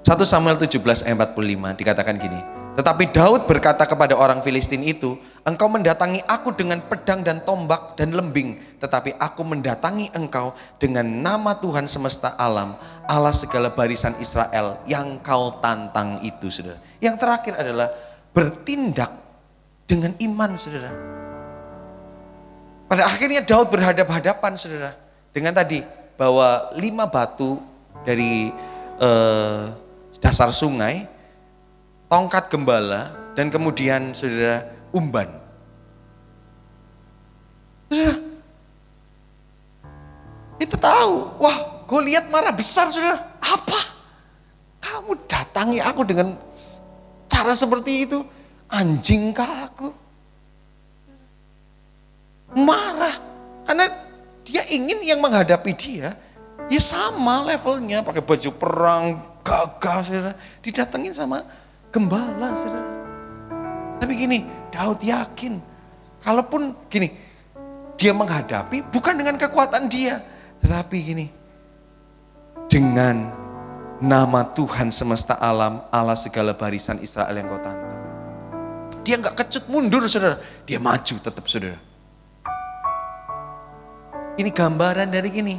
F: 1 Samuel 17 ayat 45 dikatakan gini. Tetapi Daud berkata kepada orang Filistin itu, engkau mendatangi aku dengan pedang dan tombak dan lembing, tetapi aku mendatangi engkau dengan nama Tuhan semesta alam, Allah segala barisan Israel yang kau tantang itu, saudara. Yang terakhir adalah bertindak dengan iman, saudara. Pada akhirnya Daud berhadap-hadapan, saudara, dengan tadi bahwa 5 batu dari dasar sungai, tongkat gembala, dan kemudian saudara umban. Saudara, itu tahu, wah Goliat marah besar, saudara. Apa? Kamu datangi aku dengan cara seperti itu? Anjingkah aku? Marah, karena dia ingin yang menghadapi dia, ya sama levelnya, pakai baju perang, gagah, saudara. Didatengin sama gembala, saudara. Tapi gini, Daud yakin, kalaupun gini, dia menghadapi bukan dengan kekuatan dia, tetapi gini, dengan nama Tuhan semesta alam, Allah segala barisan Israel yang kau tantang. Dia nggak kecut mundur, saudara. Dia maju tetap, saudara. Ini gambaran dari gini,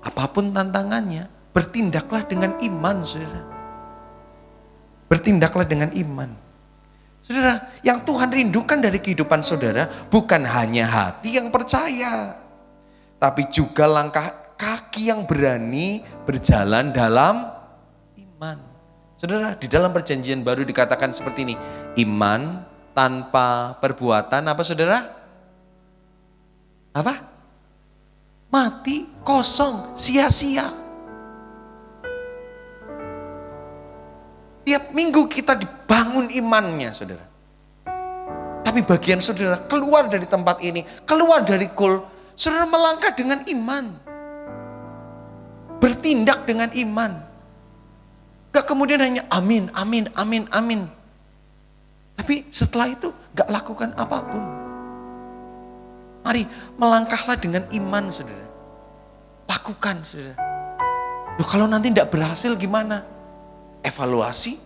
F: apapun tantangannya, bertindaklah dengan iman, saudara. Bertindaklah dengan iman. Saudara, yang Tuhan rindukan dari kehidupan saudara bukan hanya hati yang percaya, tapi juga langkah kaki yang berani berjalan dalam iman. Saudara, di dalam perjanjian baru dikatakan seperti ini, iman tanpa perbuatan apa, saudara? Apa? Mati, kosong, sia-sia. Tiap minggu kita dibangun imannya, saudara. Tapi bagian saudara keluar dari tempat ini, keluar dari goal, saudara melangkah dengan iman. Bertindak dengan iman. Gak kemudian hanya amin, amin, amin, amin. Tapi setelah itu gak lakukan apapun. Mari melangkahlah dengan iman, saudara. Lakukan, saudara. Loh, kalau nanti tidak berhasil gimana? Evaluasi,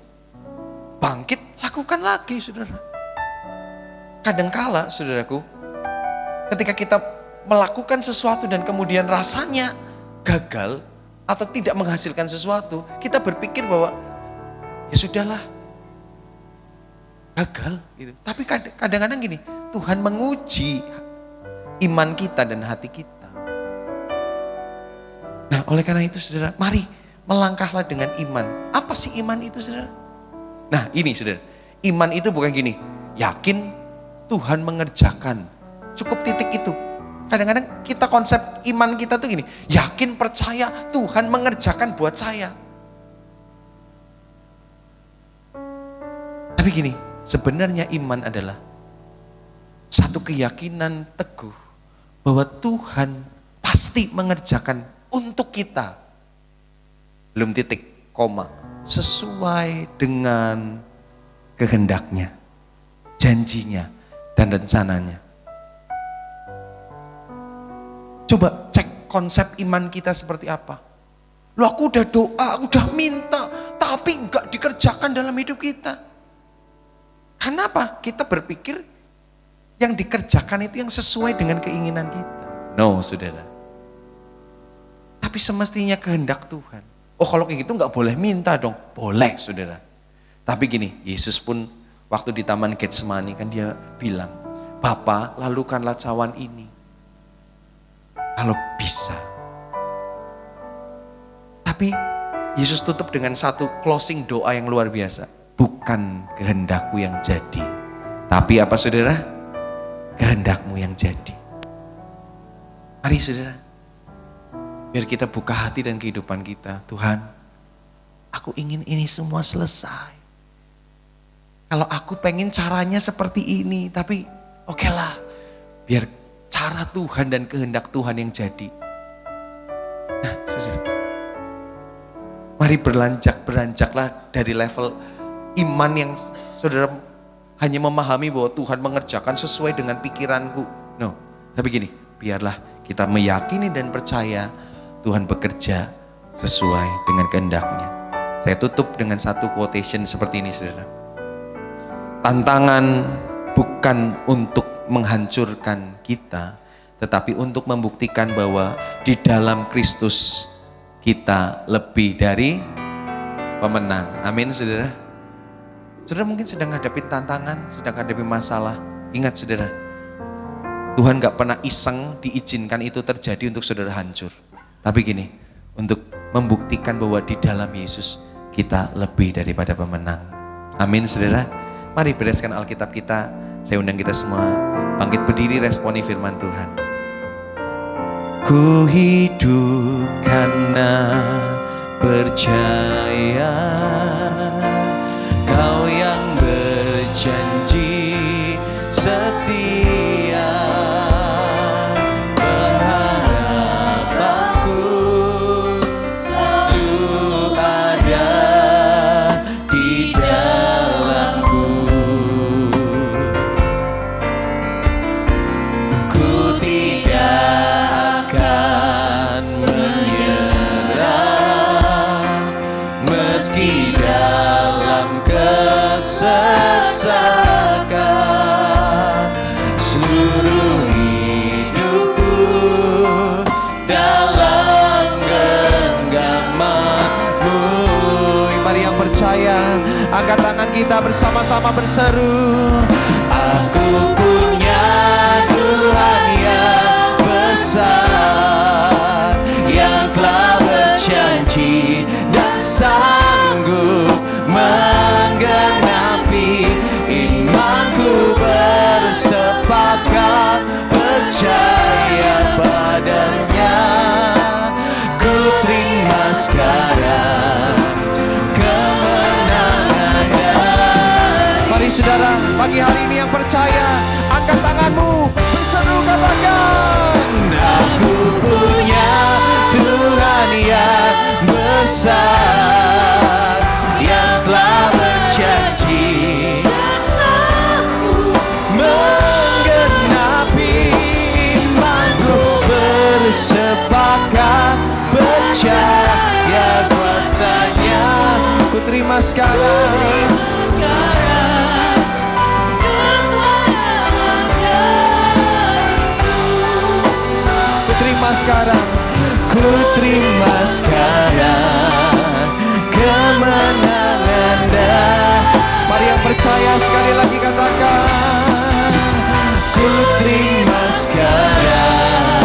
F: bangkit, lakukan lagi, saudara. Kadangkala, saudaraku, ketika kita melakukan sesuatu dan kemudian rasanya gagal atau tidak menghasilkan sesuatu, kita berpikir bahwa ya sudahlah, gagal gitu. Tapi kadang-kadang gini, Tuhan menguji iman kita dan hati kita. Nah, oleh karena itu, saudara, mari melangkahlah dengan iman. Apa sih iman itu, saudara? Nah, ini, saudara, iman itu bukan gini, yakin Tuhan mengerjakan, cukup titik itu. Kadang-kadang kita konsep iman kita tuh gini, yakin percaya Tuhan mengerjakan buat saya. Tapi gini, sebenarnya iman adalah satu keyakinan teguh bahwa Tuhan pasti mengerjakan untuk kita. Belum titik, koma, sesuai dengan kehendaknya, janjinya, dan rencananya. Coba cek konsep iman kita seperti apa. Loh, aku udah doa, aku udah minta, tapi enggak dikerjakan dalam hidup kita. Kenapa? Kita berpikir yang dikerjakan itu yang sesuai dengan keinginan kita. No, saudara. Tapi semestinya kehendak Tuhan. Oh, kalau kayak gitu enggak boleh minta dong. Boleh, saudara. Tapi gini, Yesus pun waktu di Taman Getsemani kan dia bilang, Bapa, lalukanlah cawan ini. Kalau bisa. Tapi Yesus tutup dengan satu closing doa yang luar biasa. Bukan kehendakku yang jadi, tapi apa, saudara? Kehendakmu yang jadi. Mari, saudara, biar kita buka hati dan kehidupan kita. Tuhan, aku ingin ini semua selesai. Kalau aku pengen caranya seperti ini, tapi oke lah, biar cara Tuhan dan kehendak Tuhan yang jadi. Nah, saudara, mari beranjaklah dari level iman yang saudara hanya memahami bahwa Tuhan mengerjakan sesuai dengan pikiranku. No, tapi gini, biarlah kita meyakini dan percaya Tuhan bekerja sesuai dengan kehendak-Nya. Saya tutup dengan satu quotation seperti ini, saudara. Tantangan bukan untuk menghancurkan kita, tetapi untuk membuktikan bahwa di dalam Kristus kita lebih dari pemenang. Amin, saudara. Saudara mungkin sedang hadapin tantangan, sedang hadapi masalah. Ingat, saudara, Tuhan gak pernah iseng diizinkan itu terjadi untuk saudara hancur. Tapi gini, untuk membuktikan bahwa di dalam Yesus kita lebih daripada pemenang. Amin, saudara. Mari bereskan Alkitab kita. Saya undang kita semua bangkit berdiri, responi firman Tuhan. Ku hidup karena percaya Kau yang berjanji setia. Pengharapanku selalu ada di dalamku. Ku tidak akan menyerah meski dalam kesesakan. Seluruh hidupku dalam genggaman-Mu. Mari yang percaya, angkat tangan kita bersama-sama berseru. Aku punya Tuhan yang besar, yang telah berjanji dan sanggup menggenapi. Imanku bersepakat percaya padanya. Ku terima sekarang kemenangannya. Mari saudara, pagi hari ini yang percaya, angkat tanganmu, berseru katakan. Aku punya Tuhan yang besar, yang telah berjanji menggenapi. Imanku bersepakat percaya kuasa-Nya. Ku terima sekarang. Ku terima sekarang. Ku terima sekarang kemenangan dan. Mari yang percaya sekali lagi katakan. Ku terima sekarang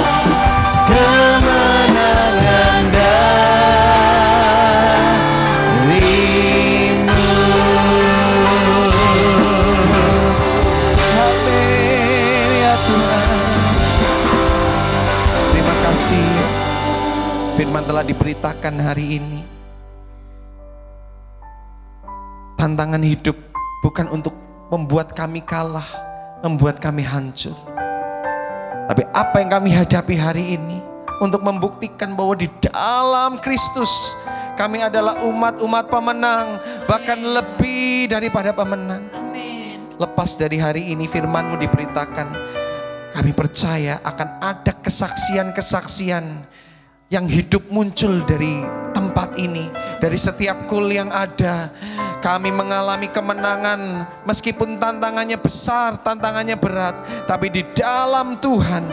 F: kemenangan darimu. Amin ya Tuhan. Terima kasih. Firman telah diberitakan hari ini. Tantangan hidup bukan untuk membuat kami kalah, membuat kami hancur. Tapi apa yang kami hadapi hari ini untuk membuktikan bahwa di dalam Kristus kami adalah umat-umat pemenang, bahkan lebih daripada pemenang. Lepas dari hari ini firman-Mu diberitakan, kami percaya akan ada kesaksian-kesaksian yang hidup muncul dari tempat ini, dari setiap kul yang ada. Kami mengalami kemenangan meskipun tantangannya besar, tantangannya berat. Tapi di dalam Tuhan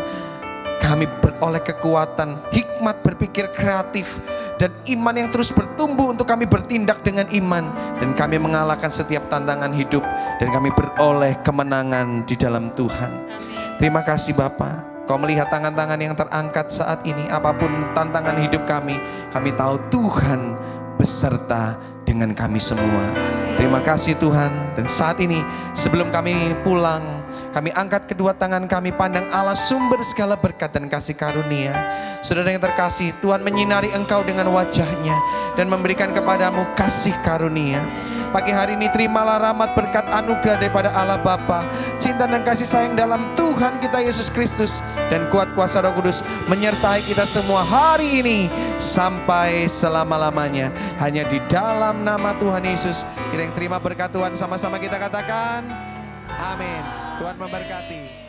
F: kami beroleh kekuatan, hikmat berpikir kreatif, dan iman yang terus bertumbuh untuk kami bertindak dengan iman. Dan kami mengalahkan setiap tantangan hidup, dan kami beroleh kemenangan di dalam Tuhan. Terima kasih Bapa. Kau melihat tangan-tangan yang terangkat saat ini. Apapun tantangan hidup kami tahu Tuhan beserta dengan kami semua. Terima kasih Tuhan. Dan saat ini sebelum kami pulang, kami angkat kedua tangan kami pandang Allah sumber segala berkat dan kasih karunia. Saudara yang terkasih, Tuhan menyinari engkau dengan wajah-Nya dan memberikan kepadamu kasih karunia. Pagi hari ini terimalah rahmat berkat anugerah daripada Allah Bapa, cinta dan kasih sayang dalam Tuhan kita Yesus Kristus, dan kuat kuasa Roh Kudus menyertai kita semua hari ini sampai selama-lamanya. Hanya di dalam nama Tuhan Yesus kita yang terima berkat Tuhan, sama-sama kita katakan
G: Amin. Tuhan memberkati.